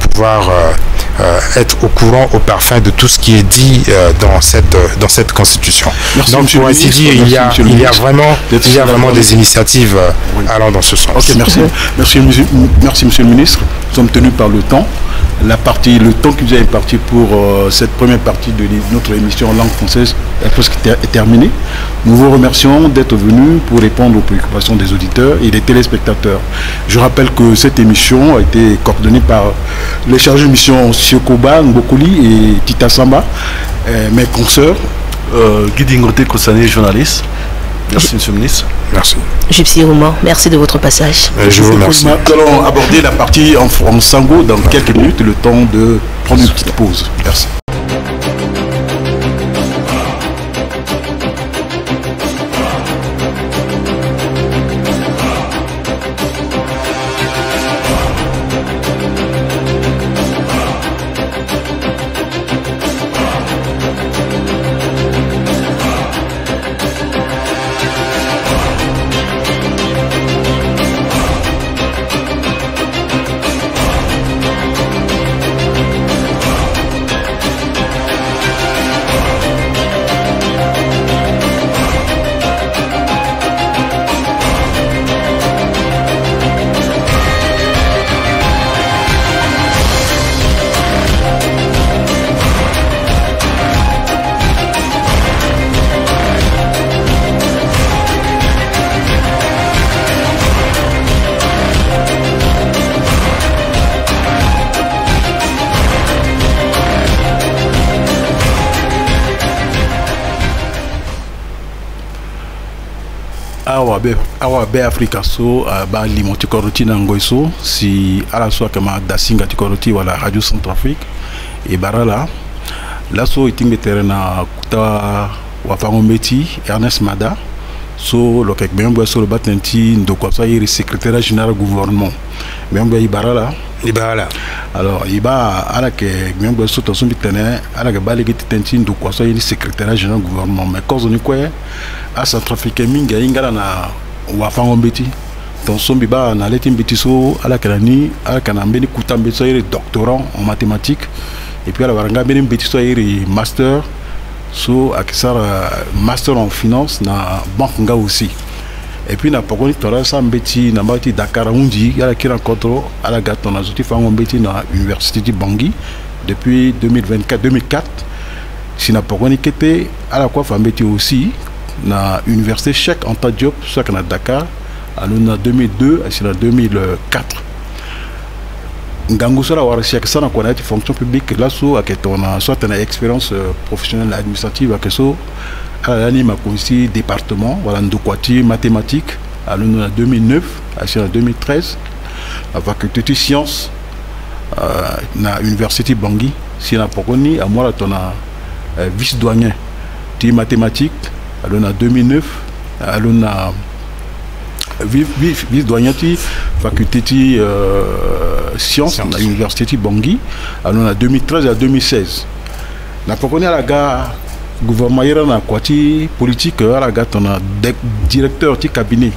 pouvoir être au courant, au parfum de tout ce qui est dit dans cette Constitution. Merci. Donc, pour ainsi dire, il y a vraiment des initiatives allant dans ce sens. Ok, merci. Merci, monsieur le ministre. Nous sommes tenus par le temps. Le temps qui nous est imparti pour cette première partie de notre émission en langue française est presque terminée. Nous vous remercions d'être venus pour répondre aux préoccupations des auditeurs et des téléspectateurs. Je rappelle que cette émission a été coordonnée par les chargés de mission Siokoba, Ngokoli et Tita Samba, mes consoeurs. Guy Dingote Kosani, journaliste. Merci, monsieur le ministre. Merci. Gypsy Roman, merci de votre passage. Je vous remercie. Nous allons aborder la partie en Sango dans quelques minutes, le temps de prendre une petite pause. Merci. awa be Afrika so ba limo tikoroti na ngoiso si ala so kama dasinga tikoroti wala Radio Centrafrique e barala la so itinge terena kuta wafango meti Ernest Mada so lo kek bembo so lo batenti ndoko so yiri secrétaire général gouvernement bembo ibarala alors iba ala ke bembo so to sombi tene ala ke baligi tenti ndoko so yiri secrétaire général gouvernement mais cause ni quoi a Centrafrique minga ingala na wafango mbeti ton sombi ba na leti mbeti so ala kanani ala kanambeni kutambe so yiri doctorant en mathématiques et puis ala waranga beni mbeti so yiri master so akisara master en finance na banque nga aussi et puis na pokoni tora sa mbeti na mbati Dakar undi ala ki rencontre ala gato na zoti fango mbeti na université de Bangui depuis 2024 si na pokoni kete ala kwa fa mbeti aussi na université Cheikh Anta Diop soit na Dakar en 2002 et en 2004 ngangu sera war Cheikh sana connaître fonction publique là so aketona soit na expérience professionnelle administrative akeso ala ni ma conseiller département voilà ndokwati mathématiques en 2009 et en 2013 la faculté de sciences na université Bangui si na pokoni à moi tona vice douanier de mathématiques en 2009 alona vice douanier de faculté de sciences à l'université Bangui en 2013 à 2016 na pokoni à la gare gouvernement na kwati politique à la gare ton directeur du cabinet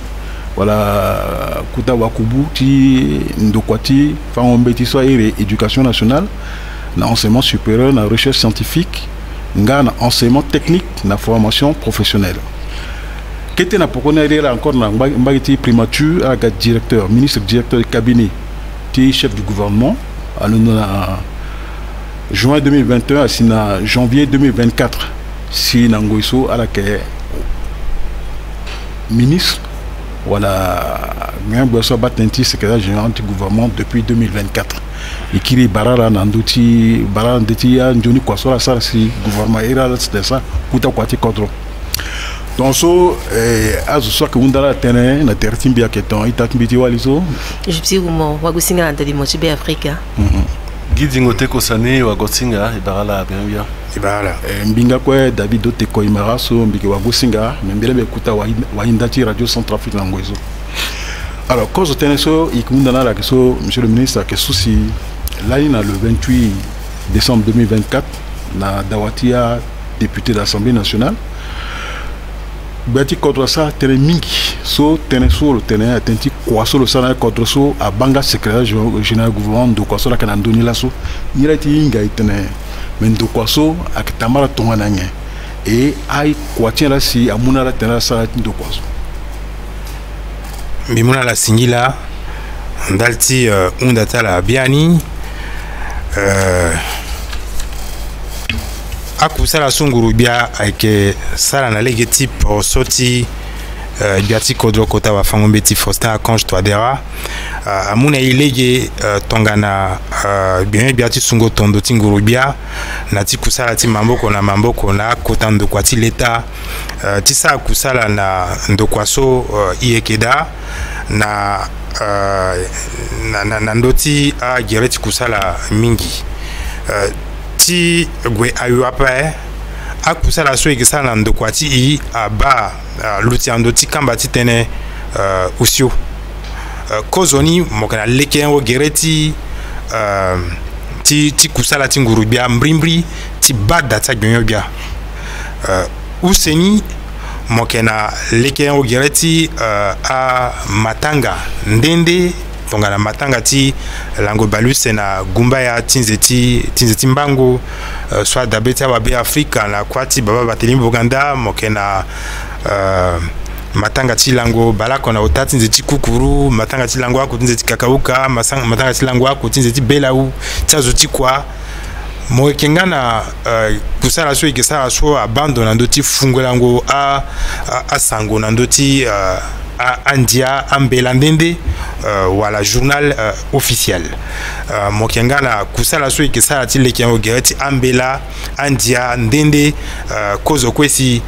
voilà kuta wakubu ti ndokwati fangombeti so éducation nationale na enseignement supérieur na recherche scientifique nga na enseignement technique na formation professionnelle kete na pokoni là encore na mbagiti primature à la directeur ministre directeur du cabinet ti chef du gouvernement en juin 2021 à sina janvier 2024 si nangoiso à la ministre voilà même bosso batenti secrétaire général du gouvernement depuis 2024 ikiri barara nandoti barara ndeti ya njoni kwa sola sara si gouvernement era c'était ça kuta kwati kodro donc so azu so que undala tene na tertimbi ya keton itakimbiti walizo jipsi umo wagusinga ndali mochibe Afrika Gidingo teko sane wa gosinga ibarala bien ibala mbinga kwa David Oteko imaraso mbike wa gosinga mbele be kuta wa indati radio Centrafrique langwezo. Alors cause teneso ikundana la keso monsieur le ministre que souci là il a le 28 décembre 2024 na dawatia député de l'Assemblée nationale bati contre ça tere mingi so teneso le tene atenti kwaso le sana contre so a banga secrétaire général gouvernement de kwaso la kanandoni la so irati inga itene men do kwaso akitamara tongananye et ai kwatien la si amuna la tene sa do kwaso Mimuna la singila ndalti undatala biani akusala sunguru bia ake sala na lege type soti biati kodro kota wa fangombeti Faustin Akange Touadéra amuna ilege tongana bien biati sungo tondo tinguru bia na ti kusala ti mamboko na kota ndokwa ti leta ti sa kusala na ndokwa so iekeda na ndoti a gereti kusala mingi ti gwe ayuapa akusala so ikisala na ndokwa ti i aba luti andoti kamba ti tene usio kozoni mokana leke yango gereti ti kusala ti nguru bia mbrimbri ti bada ta gbionyo bia useni mokena leke yango gereti a matanga ndende tongana matanga ti lango baluse na gumba ya tinzeti mbangu soit dabeti ababe Afrika na kwati baba batelemi Boganda mokena matanga ti lango balako na otati nzeti kukuru matanga ti lango ako tinzeti kakauka matanga ti lango ako tinzeti belau tiazo ti kwa mokenga na kusala so ikisala so abandona ndoti fungolango a sango na ndoti andia ambela ndende wala journal officiel mokenga na kusala so ikisala ti leki yango gereti ambela andia ndende kozo kwesi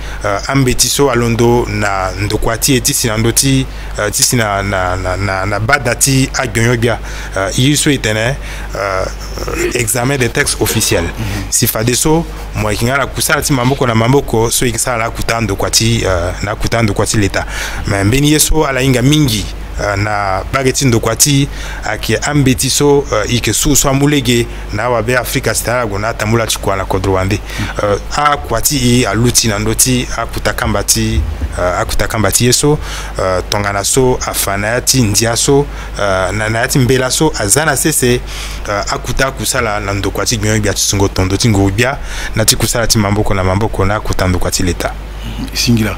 ambeti so alondo na ndokwati etisi na ndoti tisi na badati agyonyo bia yiso etene examen des textes officiels si fade so mokenga na kusala ti mamboko na mamboko so ikisala na kutando kwati leta mais mbeni so ala inga mingi na bageti ndokwati ake ambeti so ike so amulege na wabe Afrika stara gona tamula chikwa na kodrowande a kwati a luti na ndoti akutakambati yeso tongana so afana yati ndia so na yati mbela so azana sese akuta kusala na ndokwati gbionyo bia tsungo tondo tingo bia na ti kusala ti mamboko na akutando kwati leta singila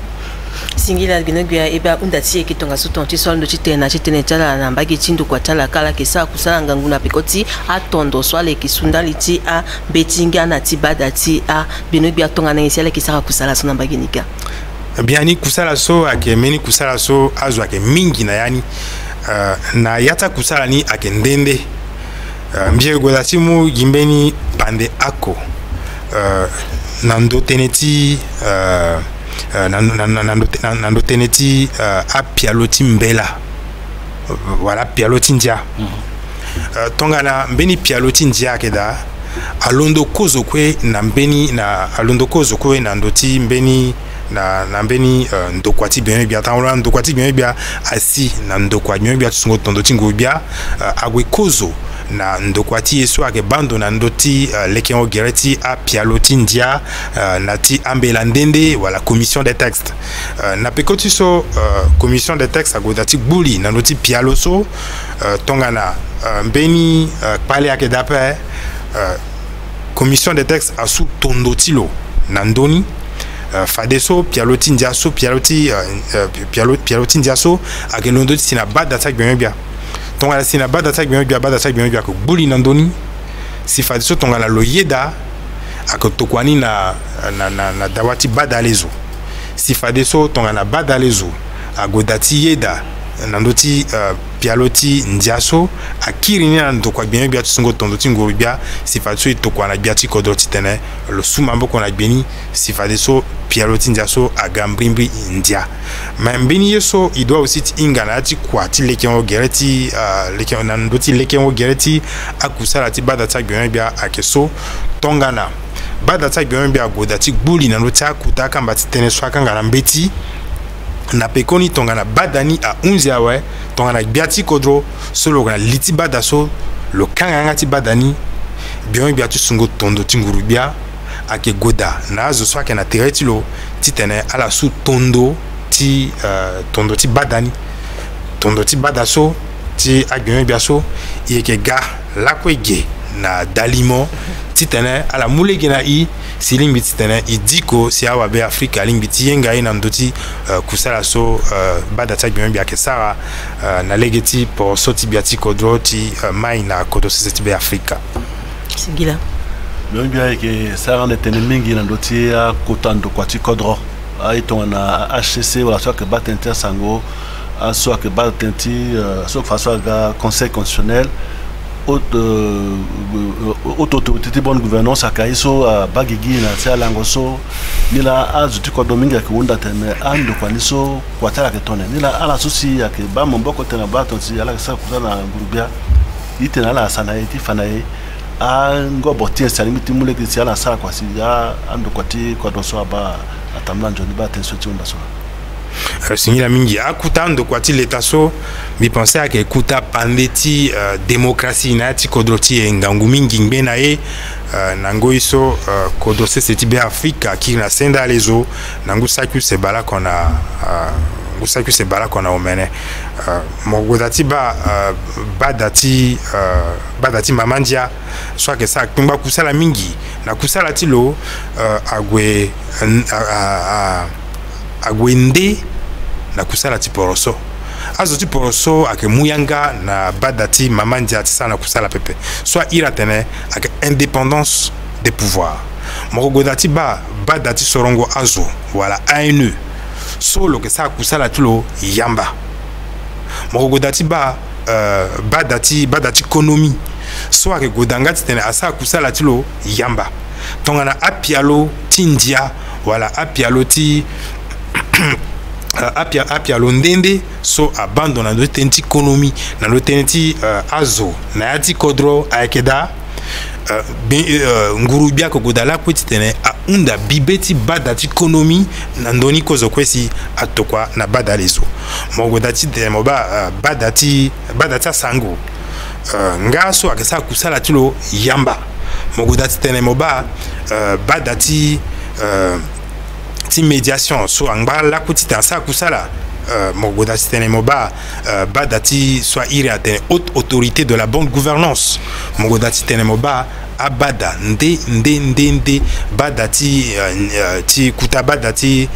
ginogya eba undati ekitonga sutonti swalo chitena chala na mbagi chindu kwa chala kala kesa kusala nganguna pekoti atondo swale kisundali ti a betinga na ti badati a binogya tonga na isele kisa kusala sona mbagi nika biani kusala so ake meni kusala so azu ake mingi na yani na yata kusala ni ake ndende mbie godatimu gimbeni pande ako nando teneti nando teneti a pialoti mbela wala pialoti ndia tongana mbeni pialoti ndia keda alondo kozo kwe na mbeni na alondo kozo kwe na ndoti mbeni na mbeni ndokwati bien bia tangola ndokwati bien bia asi na ndokwa bien bia tsungo tondo tingo bia agwe kozo na ndokwati yeso ake bando na ndoti lekengo gereti a pialoti ndia na ti ambela ndende wala commission des textes na pekoti so commission des textes agodati gbuli na ndoti pialoso tongana mbeni pale ake dape commission des textes asu tondotilo na ndoni fadeso pialoti ndiaso pialoti ndiaso ake londoti sina bada tak bien tonga sina bada tak bien ko buli nandoni si fadeso tonga la loyeda akotokwani na dawati bada lezo si fadeso tonga na bada lezo agodati yeda nandoti pialoti ndiaso akiri ni ando kwa bien bia tsungo tondo tinguru bia sifatu to kwa na bia ti kodoti tene lo sumambo ko na beni sifade so pialoti ndiaso agambrimbi ndia mambeni yeso il doit aussi ingana ti kwa ti lekeno gereti lekeno na ndoti lekeno gereti akusala ti bada ta bien bia akeso tongana bada ta bien bia goda ti gbuli na ndoti akuta kamba ti tene so akanga mbeti na pekoni tongana badani a 11 awe tongana biati kodro solo kana liti badaso lo kanga ti badani bien biatu sungo tondo tinguru bia ake goda na azo so kana tereti lo titene ala su tondo ti badani tondo ti badaso ti agben biaso yeke ga lakwege na dalimo titene ala mulege na i silimbi titene idiko si awa be Afrika limbi tiyenga ina ndoti kusala so bada ta bien bia kesara na legeti po soti biati kodro ti mai na kodo sisi be Afrika singila bien bia ke sara ne tene mingi na ndoti a kotando kwa ti kodro ai to na HCC wala so ke batente sango so ke batenti so façon ga conseil constitutionnel haute autorité de bonne gouvernance à Kaiso à Bagigi na tia langoso nila azuti kwa dominga kuunda teme ando kwa niso kwa tala ketone nila ala susi ya ke ba mboko tena ba tonsi ala sa kuzana ngurubia itena ala sana iti fanaye a ngobo tie salimiti mule kisi ala sa kwa si ya ando kwa ti kwa doso ba atamla njoni ba tenso ti onda so Singila mingi akutando kwa ti leta so mi pensais que kuta pandeti démocratie na ti kodroti ngangu mingi ngena e nango iso kodose seti be Afrika ki na senda lezo nangu saku se bala kona ngusaku se bala kona omene mogodati ba badati mamandia soit que ça tumba kusala mingi na kusala ti lo agwende na kusala ti poroso azo ti poroso ake muyanga na badati mamandia ti sana kusala pepe soit ira tene ake indépendance des pouvoirs mogodati ba badati sorongo azo wala ANU solo ke sa kusala ti lo yamba mogodati ba badati ekonomi soit ke godanga ti tene asa kusala ti lo yamba tongana apialo ti ndia wala apialo ti apialo ndende so abandona no tenti ekonomi na no tenti azo na yati kodro aikeda ngurubia ko godala kweti tene a unda bibeti badati ekonomi na ndoni kozo kwesi atokwa na badalezo mogodati de moba badati sango ngaso akesa kusala tilo yamba mogodati tene moba badati ti médiation so angba la kutita sa kusala mogoda tene moba badati soit iri atene haute autorité de la bonne gouvernance mogoda tene moba abada nde badati ti kuta badati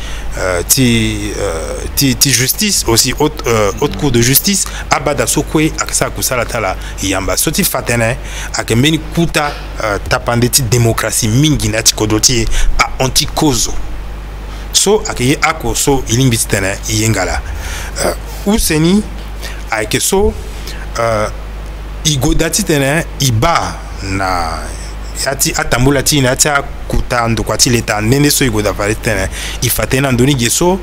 ti justice aussi haute cour de justice abada sokwe akasa kusala tala yamba soti fatene akembeni kuta tapandeti démocratie mingi na ti kodoti a antikozo so akeye ako so ilimbiti tene yengala useni ayeke so igodati tene iba na yati atambula ti na ti akuta ndokua ti leta ndenge so igoda vale tene ifa tene andoni ge so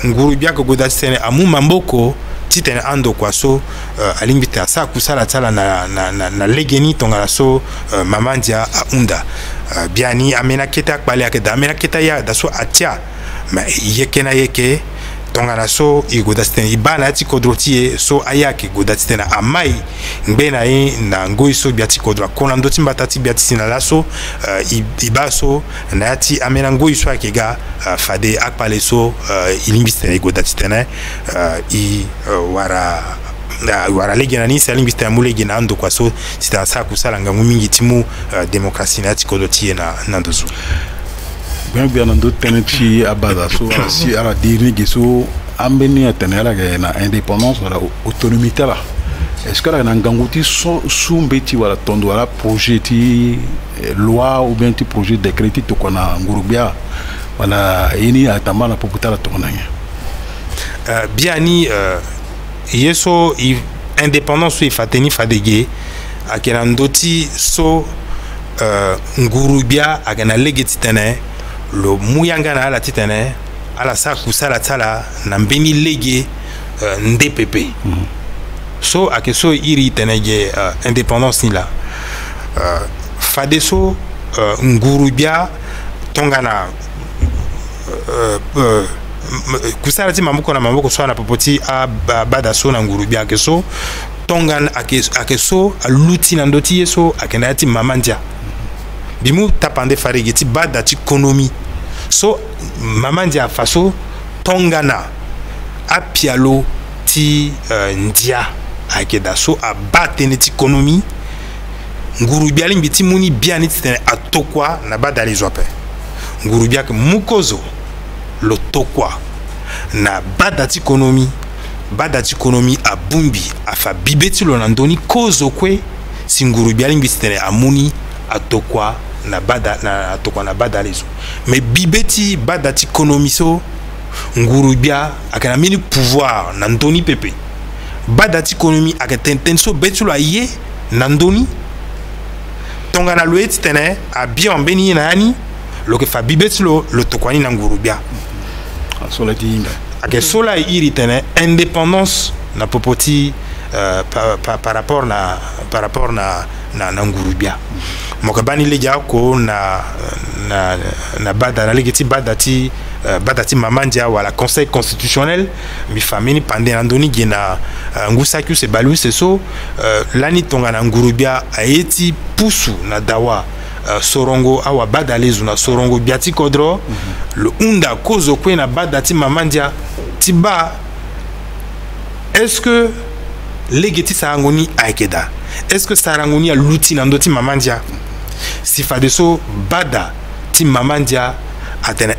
nguru biako godati tene amu mamboko ti tene andokua so alingbi tene asa kusala ti ala na legeni tongana so mamandia aunda biani amena kete akpale ayeke amena kete ya da so atia ma yeke na yeke tongana so igodati tene ibana ti kodro ti ye so ayake godati tene amai ngbe na ye na ngoi so bia ti kodro akona ndö ti mbata ti bia ti si na la so iba so na ya ti amena ngoi so ayeke ga fade akpale so ilingbi ti tene igodati tene wara lege na ni si alingbi ti tene mu lege na andokua so si tene asa kusala ngangu mingi ti mu démocratie na ya ti kodro ti ye na ndö so bien na ndo tene ti abada so si ala dirige so ambeni atene ala na indépendance wala autonomie tala est-ce que la na ngangu ti sumbe ti wala tondo wala projet ti loi ou bien ti projet décret ti to kona ngurubia wala ini atamba na poputala to konanga biani yeso indépendance où il faut tenir fadege akena ndoti so ngurubia akena legeti tene lo muyanga na ala titene ala sa kusala tsala na mbeni lege ndepepe so akeso iri tenege indépendance ni la fadeso ngurubia tongana kusala ti mambuko na mambuko so na popoti a badaso na ngurubia akeso tongan akeso aluti na ndoti yeso akena ti mamandia bimu tapande farege ti bada ti konomi so mamandia faso tongana apialo ti ndia akeda so abatene ti konomi ngurubia limbi ti muni biani ti tene atokwa na bada les ope ngurubia ke mukozo lo tokwa na bada ti konomi abumbi afa bibeti lo nandoni kozo kwe si ngurubia limbi ti tene amuni atokwa na bada lezo mais bibeti bada ti konomi so ngurubia akana mini pouvoir nandoni pepe bada ti konomi akatenten so betulo aye nandoni tonga na loeti tene abia mbeni na ani lo ke fa bibeti lo tokwani na ngurubia sola dinga ake sola iri tene indépendance na popoti par rapport na ngurubia mokabani leja ko na bada na legeti bada ti mamandia wala conseil constitutionnel mi famini pande andoni gena ngusaku se balu se so lani tonga na ngurubia aeti pusu na dawa sorongo awa bada lezu na sorongo biati kodro le unda kozo kwe na bada ti mamandia ti ba est-ce que legeti sarangoni aikeda est-ce que sarangoni a luti na ndoti mamandia si fadeso bada ti mamandia atene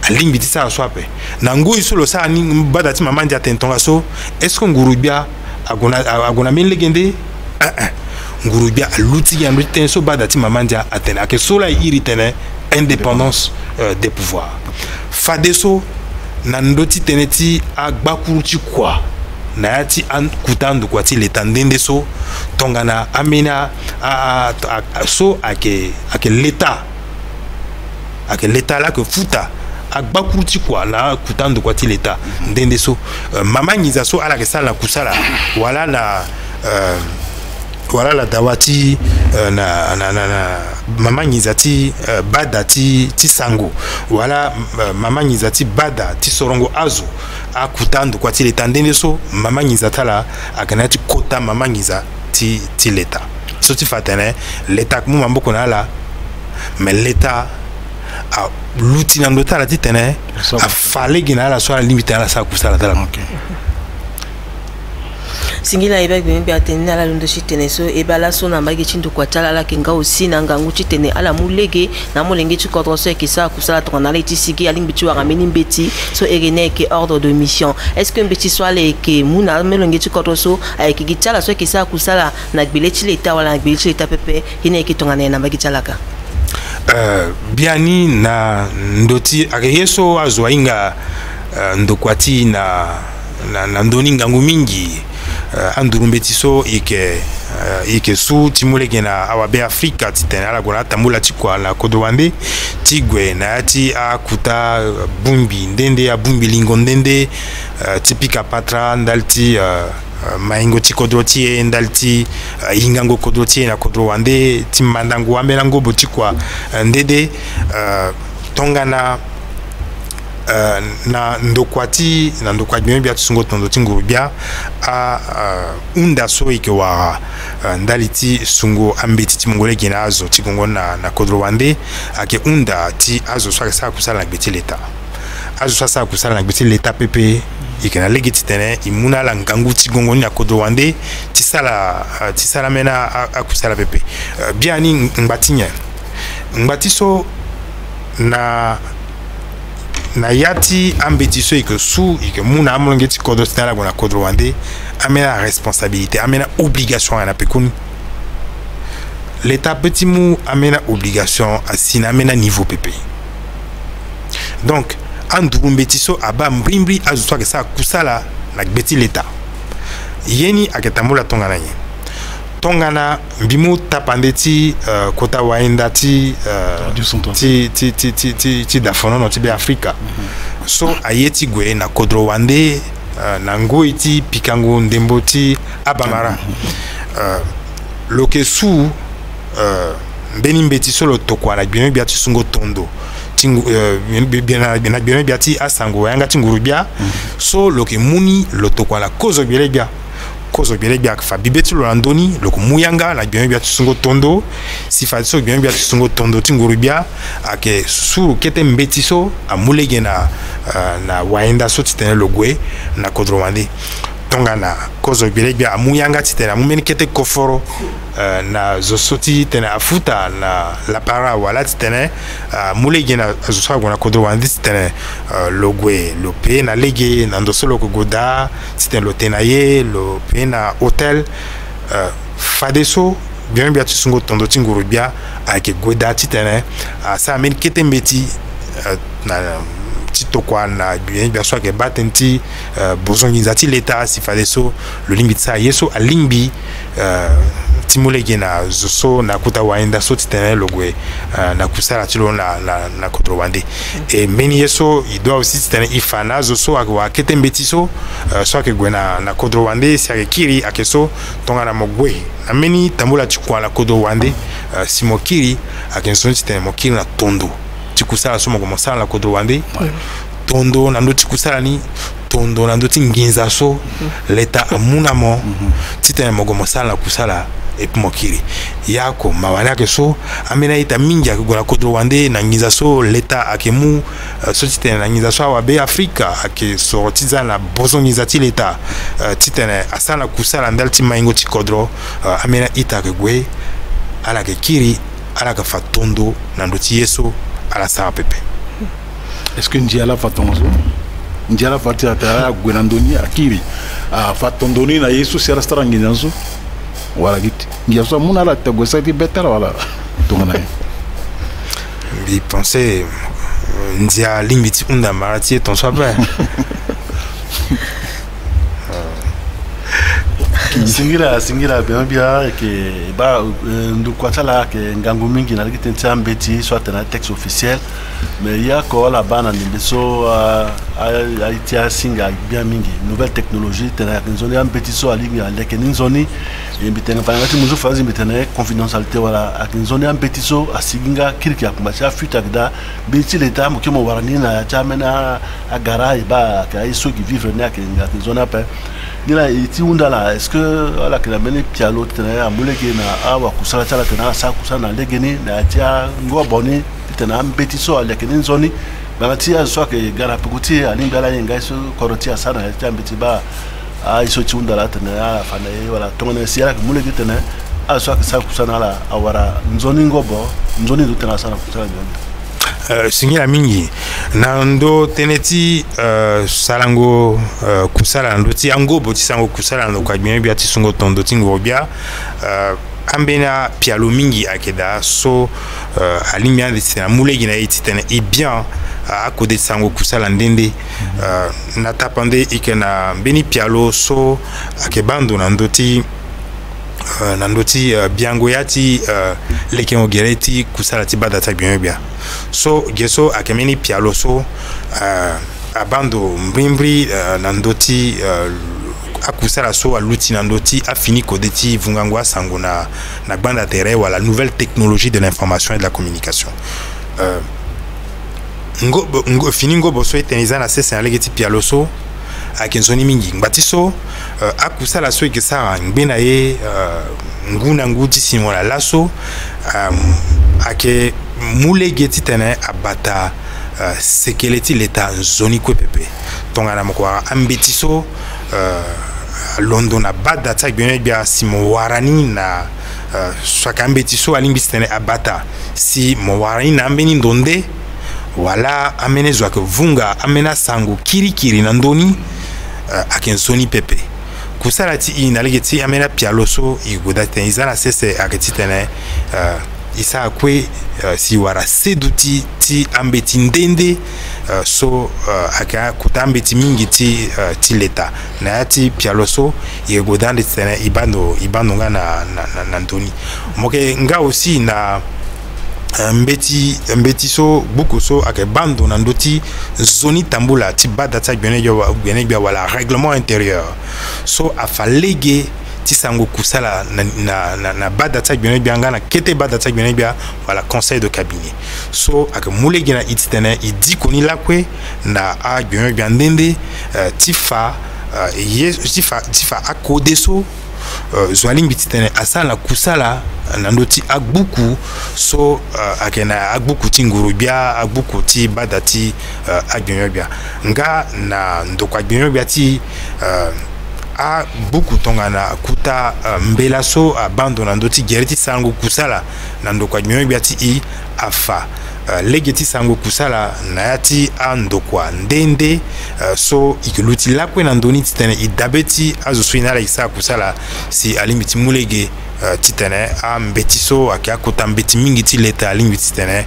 alimbi ti sa swape na ngoi solo sa ni bada ti mamandia tentonga so est-ce que ngurubia agona men legende ngurubia aluti ya ndoti ten so bada ti mamandia atene ake sola iri tene indépendance des pouvoirs fadeso na ndoti teneti agbakuru ti kwa na yati an kutandu kwa ti leta ndende so tongana amena so ake leta la ke futa agbakuru ti kwa na kutandu kwa ti leta ndende so mama nyiza so ala ke sala kusala wala la dawati na mama nyiza ti bada ti sango wala mama nyiza ti bada ti sorongo azo akutandu kwa ti leta ndende so mama nyiza tala akana ti kota mama nyiza ti leta so ti fatene leta kumu mamboko na ala mais leta a luti na ndota la ti tene a fale gina ala so ala limite ala sa kusala tala singila eba gbembe atene ala lundo chitene so ebala so na mbagi chindu kwa tala ala kenga aussi na ngangu chitene ala mulege na molenge tu kodro so kisa kusala tona la itisigi alimbi tu arameni mbeti so erene ke ordre de mission est-ce que mbeti so ale ke muna melonge tu kodro so ayeki gitala so kisa kusala na gbelechi leta wala na gbelechi leta pepe ine ke tonga na mbagi talaka biani na ndoti akeyeso azwa inga ndokwati na ndoni ngangu mingi andurumbeti so ike su timulege na awabe Afrika titene ala gona tambula tikwa na kodowande tigwe na yati akuta bumbi ndende ya bumbi lingo ndende tipika patra ndalti maingo ti kodrotie ndalti ingango kodrotie na kodrowande timandango wamelango botikwa ndede tongana na ndokwati na ndokwati bia tsungo tondo tingurubia unda so ike wa ndaliti sungo ambeti timongole gina azo tigongo na kodrowande ake unda ti azo so sa kusala na beti leta azo sa kusala na beti leta pepe ikena legiti tene imuna la ngangu tigongo na kodrowande tisala mena akusala pepe biani ngbati so na yati ambetiso ike su ike muna amolongeti kodo stala gona kodro wande amena responsabilité amena obligation na pekuni l'état petit mou amena obligation asina amena niveau pepe donc anduru mbetiso aba mbrimbri azutwa ke sa kusala na gbeti l'état yeni aketambula tongana ye tongana bimu tapandeti kota waenda ti dafono no ti be Afrika so ayeti gwe na kodro wande na ngoi ti pikango ndembo ti abamara loke su beni mbeti solo tokwa na bino biati sungo tondo tingu bien biati asango yanga tingurubia so loke muni lo tokwa la kozo bielebia fa bibeti lo andoni loko muyanga na bien biati sungo tondo si fa so bien biati sungo tondo tingurubia ake suru kete mbeti so amulege na waenda so titene logwe na kodrowande tonga na kozo bielebia amuyanga titene amumeni kete koforo na zosoti tena afuta na la para wala tene mulege na zoswa gona kodro wandi tene logwe lo pe na lege na ndosolo ko goda tene lo tenaye lo pe na hotel fadeso bien bien tsungo tondo tinguru bia ake goda tene sa men kete mbeti na tito kwa na bien bien soit que batenti bozongi zati l'état si fadeso le limite ça yeso a limbi timulege na zoso na kuta waenda so titene logwe na kusala tilo na kodrowande et meni yeso il doit aussi titene ifana zoso akwa ketembetiso so akegwe na kodrowande si akiri akeso tonga na mogwe na meni tambula chukwa la kodrowande simokiri akenso titene mokiri na tondo tikusala so mo sala la kodrowande tondo na ndo tikusala ni tondo na ndo tinginza so leta amunamo titene mogomo sala kusala epumokiri yako mawana ke so amena ita mingi akugona kodrowande na ngiza so leta akemu so titene na ngiza so wa be Afrika ake sortiza na bozongiza ti leta titene asala kusala ndalti maingo ti kodro amena ita akugwe ala ke kiri ala ka fatondo na ndoti yeso ala sa pepe. Est-ce que Ndiala fatonzo Ndiala fatia ta gwenandoni akiri fatondoni na yeso sera staranginanzo wala giti ngia so muna la te gosa ti betala wala tongana bi penser ndia limiti unda marati ton so ba singira bien que ba ndu kwatala ke ngangu mingi na likite ntambeti soit na texte officiel mais ya ko la bana ndimbeso aitia singa bien mingi nouvelle technologie tena nzoni ambeti so alingi aleke nzoni imbitenga pangati muzo fazi mbitene confidentialité wala akinzoni ambeti so asiginga kiriki akumbacha futa gda biti leta mukimo warani na chamena agara ba ka iso qui vivre na akinzoni apa nila iti undala est-ce que ala kila meni pialo tena amulege na awa kusala tala tena sa kusana legeni na tia ngoboni tena ambeti so aleke nzoni bangati so ke gara pukuti alimbala yenga so koroti asana ya ambeti ba iso chunda la tena afana wala tongona siara mulege tena so ke sa kusana la awara nzoni ngobo nzoni do tena sana kusala singira mingi nando teneti salango kusala ndo ti angobo ti sango kusala ndo kwa bien bia ti sungo tondo tingo bia ambena pialo mingi akeda so alimia de tena mulegi na iti tena e bien akode sango kusala ndende na tapande ikena beni pialo so akebando na ndoti nandoti biango yati lekeno gereti kusala ti badata bien bien so geso akemeni pialo so abando mbrimbri nandoti akusala so aluti nandoti afini kodeti vungangwa sango na banda terre wala nouvelle technologie de l'information et de la communication ngo fini ngo boso eteniza na sese alegeti pialo so akenzoni mingi ngatiso akusala so ikisara ngena ye nguna nguti simona laso ake mulegeti tene abata sekeleti leta zoni kwepepe tongana mokwa ambetiso London na bada tak bien bia simo warani na swaka ambetiso alimbisi tene abata si mo warani na ambeni ndonde wala amene zwaka vunga amena sango kirikiri na ndoni akenzoni pepe kusala ti inalegeti amena pialoso igoda tenizana sese aketi tene isa akwe si wara seduti ti ambeti ndende so aka kuta ambeti mingi ti leta na yati pialoso yegodande tene ibando nga na ndoni moke nga aussi na mbeti so buku so ake bando na ndoti zoni tambula ti bada ta gbenegya wala règlement intérieur so afalege ti sango kusala na bada ta gbenegya nga na kete bada ta gbenegya wala conseil de cabinet so ake mulege na ititene idi koni lakwe na a gbenegya ndende ti fa akode so Zwaling bititene asala kusala nandoti agbuku so akena agbuku tingurubia agbuku ti badati agyonyobia nga na ndokwa agyonyobia ti a buku tongana kuta mbela so abandona ndoti gereti sango kusala na ndokwa agyonyobia ti I afa legeti sango kusala na yati andokwa ndende so ikiluti lakwe na ndoni titene idabeti azuswina la isa kusala si alimbiti mulege titene a mbetiso akia kota mbeti mingi ti leta alimbiti titene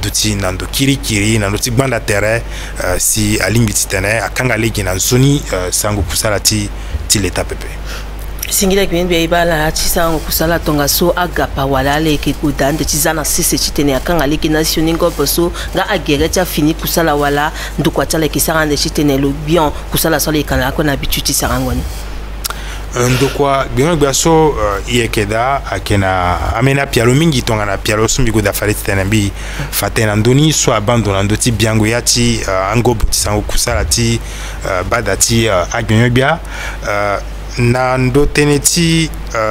duti nando kirikiri nando ti gbanda tere si alimbiti titene akanga legi na zoni sango kusala ti leta pepe singila kwenye ibala chisango kusala tonga so agapa wala leke kudande chizana sisi chitene akanga leke nation ngopo so nga agere cha fini kusala wala ndukwa chala kisarande chitene lo bien kusala so lekana akona habitude sarangoni ndokwa gbenogba so yekeda akena amena pialo mingi tonga na pialo sumbi ko da faleti tenembi fatena ndoni so abandona ndoti biango yati angobo tisango kusala ti badati agbenogba na ndo teneti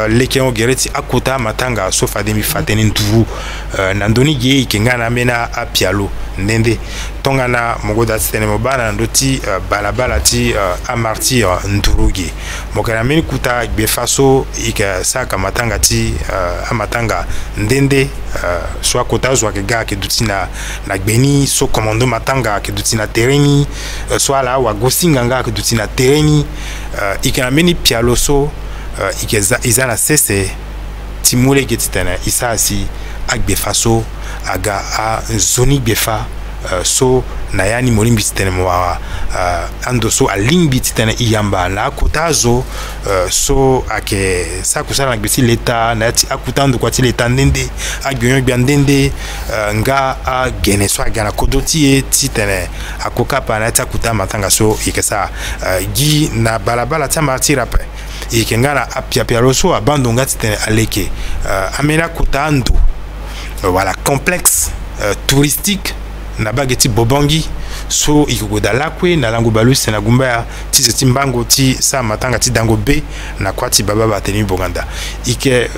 lekeno gereti akuta matanga so fademi fateni ntuvu na ndoni ge ikenga na mena apialo ndende tonga na mogoda tene mobana ndoti balabala ti amarti nturuge mokana meni kuta befaso ika saka matanga ti amatanga ndende so akota zo akega ke dutina na gbeni so komando matanga ke dutina tereni so ala wa gosinga nga ke dutina tereni ikana meni pialo so izana sese timule getitana isasi agbefaso aga a zoni befa so na yani molimbi titene mwa ando so alimbi titene iyamba na kotazo so ake sa kusala na gbesi leta na ti akutando kwa ti leta ndende agyonyo bya ndende nga a gene so agana kodoti titene akokapa na ta kutama matanga so ikesa gi na balabala ta martira pe ikengana apia loso abandonga titene aleke amena kotando voilà complexe touristique na bageti bobangi so ikogoda lakwe na lango baluse na gumba ti timbango ti sa matanga ti dango be na kwati baba bateni boganda ike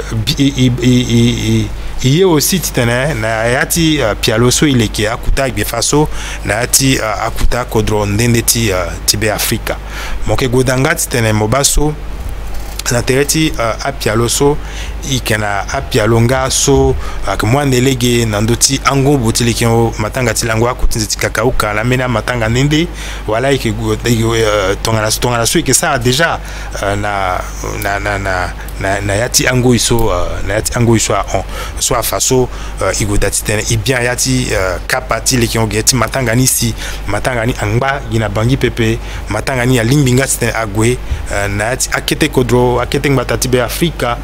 iye aussi titene na yati pialo so ileke akuta befaso na yati akuta kodro ndende ti be Afrika moke godanga titene mobaso na tereti apialo so ikena apialo nga so akmwande lege nandoti ango botile kyo matanga tilango akutinzi tikakauka na mena matanga nende wala ike tongana so ike sa déjà na yati ango iso on so afaso igodati tene ibia yati kapati le kyo geti matanga ni si matanga ni angba gina bangi pepe matanga ni alimbinga tene agwe na yati akete kodro akete ngbatati be Afrika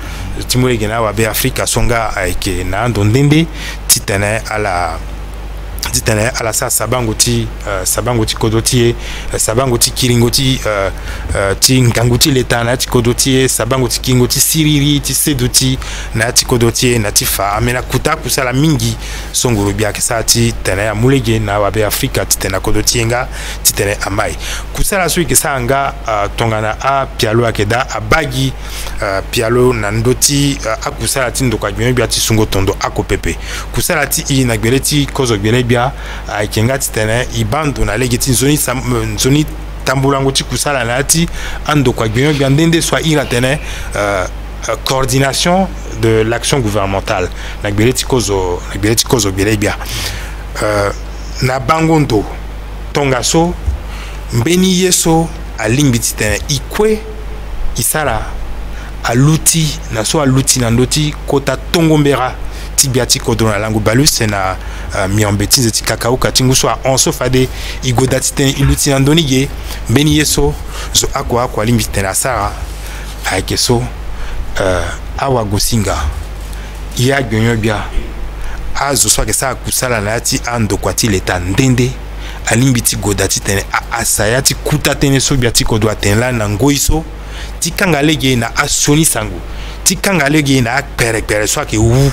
timule gena wa be Afrika songa aike na ndondende titene ala sa sabangoti kodoti sabangoti kiringoti ti ngangoti leta na ti kodoti sabangoti kingoti siriri ti seduti na ti kodoti na ti fa amena kuta kusala mingi songoro bia kesa ti tene ya mulege na wa be Afrika ti tene kodoti nga ti tene amai kusala so ikesa nga tongana a pialo akeda abagi pialo na ndoti akusala ti ndokwa bia ti sungo tondo akopepe kusala ti na gbeleti kozo gbelebia aikenga titene ibando na legeti zoni tambulango ti kusala na ti ando kwa gbenyo bia ndende soit ira tene coordination de l'action gouvernementale na gbeleti kozo belebia na bangondo tonga so mbeni yeso alimbi titene ikwe isala aluti na so aluti na ndoti kota tongombera tibiati kodro na langu balus na miambeti zeti kakao katingu so on so fade igodati ten iluti andoni ge beni yeso zo akwa limite na sara aikeso awa gosinga ya gonyo bia azo so ke sa kusala na ati ando kwati leta ndende alimbiti godati ten asayati kuta ten so biati kodwa ten la na ngoiso tikangalege na asoni sango tikangalege na pere so ke wu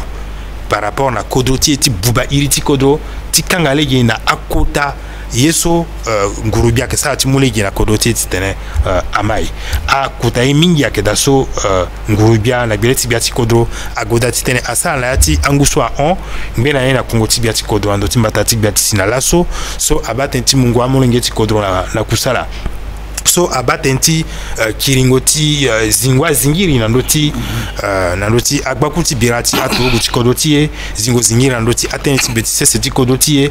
par rapport na kodoti ti buba iriti kodo tikangalege na akota yeso ngurubia ke sa ti mulege na kodoti ti tene amai akota mingi ke daso ngurubia na bileti biati kodo agodati tene asala ya ti anguswa on ngbe na na kongo ti biati kodo ando ti mbata ti biati sinalaso so abatenti mungu amolenge ti kodo na kusala so abatenti kiringoti zingwa zingiri nandoti agbakuti birati atogo chikodoti zingo zingiri nandoti atenti betise seti kodoti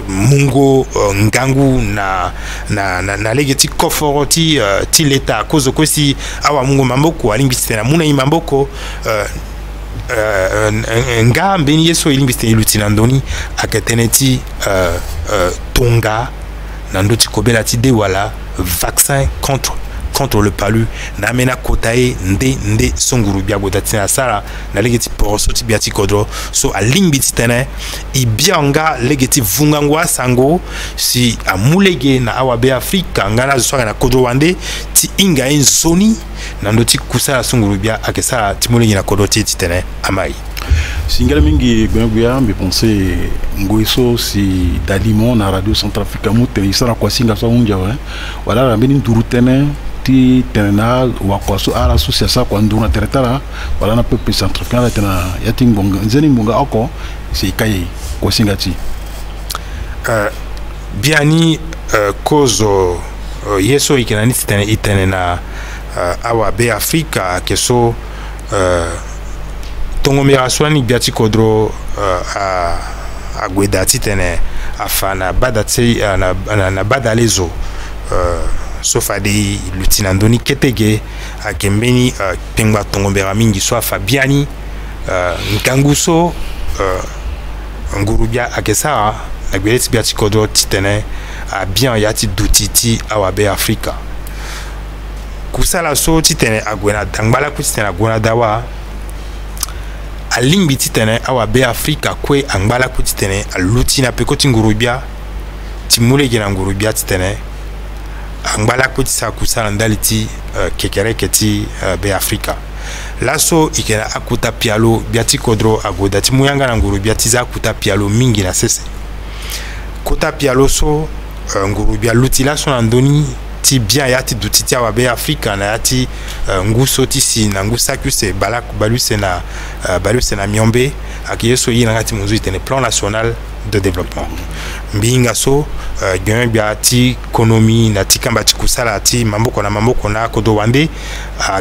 mungo ngangu na legeti koforoti ti leta kozo kosi awa mungo mamboko alimbisi na muna imamboko nga mbeni yeso ilimbisi ilutina ndoni akateneti tonga nandoti kobela ti de wala vaccin contre le palu na mena kotae nde songuru bia godati na sara na legeti poroso ti biati kodro so a limbiti tene ibianga legeti vungangwa sango si amulege na awabe Afrika ngana zo na kodro wande ti inga en zoni na ndoti kusala songuru bia akesa ti mulege na kodro ti tene amai Singala mingi gwenguya me penser ngoiso si dalimo na radio Centrafrica mute isara kwa singa so unja wala rambeni ndurutene ti tena wa kwa so ala so sia kwa nduna teretara wala na peuple centrafricain tena yati ngonga nzeni ngonga oko si kai kwa singa ti biani kozo yeso ikinani itene na awa be Afrika keso tongo miraswani biati kodro a gwedati tene afana badati na badalezo sofa de lutinandoni ketege a kembeni pengwa tongo mera mingi so fabiani nkanguso ngurubia akesa na gwedati biati kodro titene a bien yati dutiti awabe Afrika kusala so titene agwena dangbala kutitene agwena dawa alimbi titene awa be Afrika kwe angbala kutitene aluti na pekoti ngurubia timulege na ngurubia titene angbala kutisa kusala ndaliti kekereke ti be Afrika laso ikena akuta pialo biati kodro agoda timuyanga na ngurubia tiza akuta pialo mingi na sese kota pialo so ngurubia luti laso na ndoni ti bien yati dutiti awa be Afrika na yati nguso tisi na ngusa kuse baluse na miombe akiyeso yi ngati munzu itene plan national de développement mbinga so gyan ti ekonomi na tikamba tikusala ti mamboko na kodo wande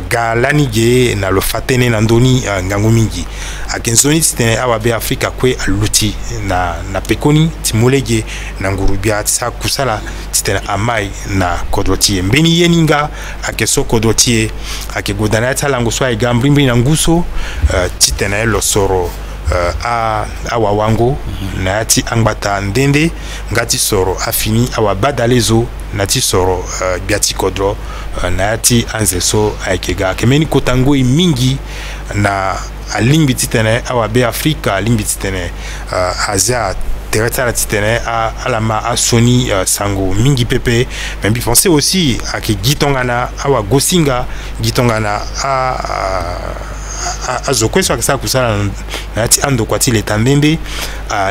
galani ge na lo fatene na ndoni ngangu mingi akenzoni titene awa be Afrika kwe aluti na pekoni timulege na ngurubia tsa kusala titene amai na kodrotie mbeni yeninga akeso kodrotie akegodana talango so ai gambrimbi na nguso titene lo soro awa wango na ti angbata ndende ngati soro afini awa badalezo na ti soro biati kodro na ti anzeso aikega kemeni kotango mingi na alimbi titene awa be Afrika alimbi titene Asia teretara titene alama asoni sango mingi pepe mais pensez aussi à que gitongana awa gosinga gitongana azokwe so akisa kusala na ti ando kwati leta ndende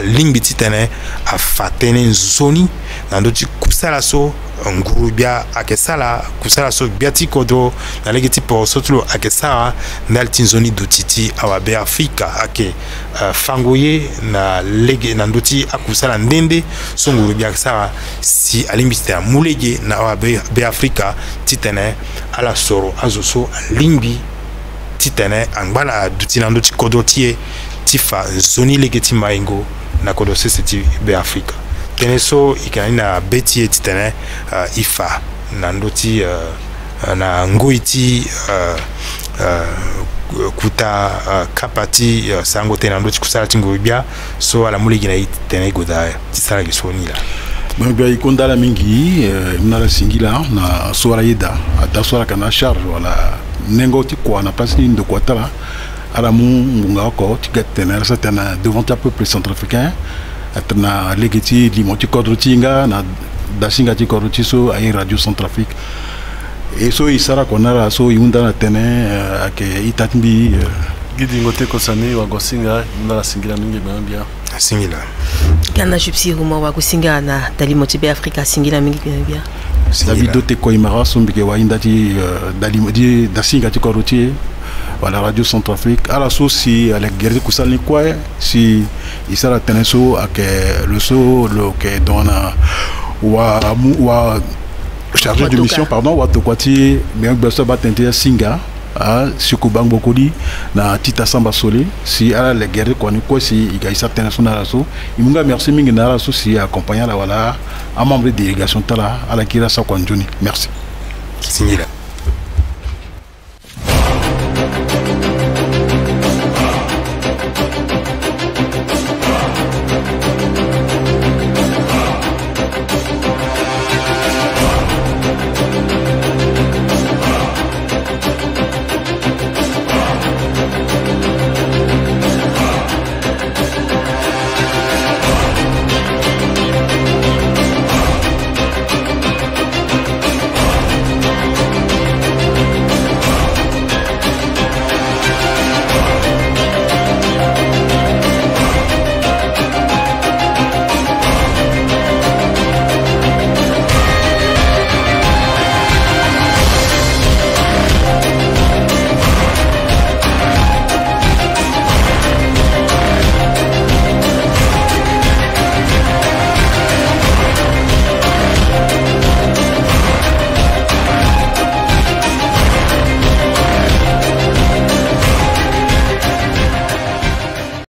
limbi titene afatene nzoni na ndoti kusala so ngurubia akesala kusala so biati kodo na legeti po sotlo akesala ndalti nzoni dutiti awa be Afrika ake fangoye na lege na ndoti akusala ndende so ngurubia akesala si alimbi titene mulege na awa be Afrika titene ala soro azoso limbi titene angbala dutina ndo tikodotie tifa zoni legeti maingo na kodose seti be Afrika teneso ikani na betie titene ifa na ndoti na ngoiti kuta kapati sango tenando chikusala chingobia so ala muligi na itene goda tisala gisoni la donc ikondala mingi mnala singila na soara yeda ata soara kana charge wala nengo ti kwa na place ni ndoko tala ala munga ko ti gatena certaine devant un peuple centrafricain atna legiti limoti kodrutinga na dasinga ti kodrutiso ay radio Centrafrique et so isara konara so yunda na tene ake itatmbi gidi ngote ko sani wa gosinga na singila mingi bien singila kana jupsi rumo wa gosinga na dalimoti be Afrika singila mingi bien Davido te ko imara sombike wa indati dalimodi dasinga ti kodruti wala radio Centrafrique ala so si ala guerre kusali quoi si isara tene so ake le so lo ke dona wa chargé de mission pardon watokwati bien beso batente singa a sikubang bokodi na tita samba sole si ala le guerre koni ko si igaisa international so imunga merci mingi na raso si accompagner la wala a membre de délégation tala ala kira sa konjuni merci singila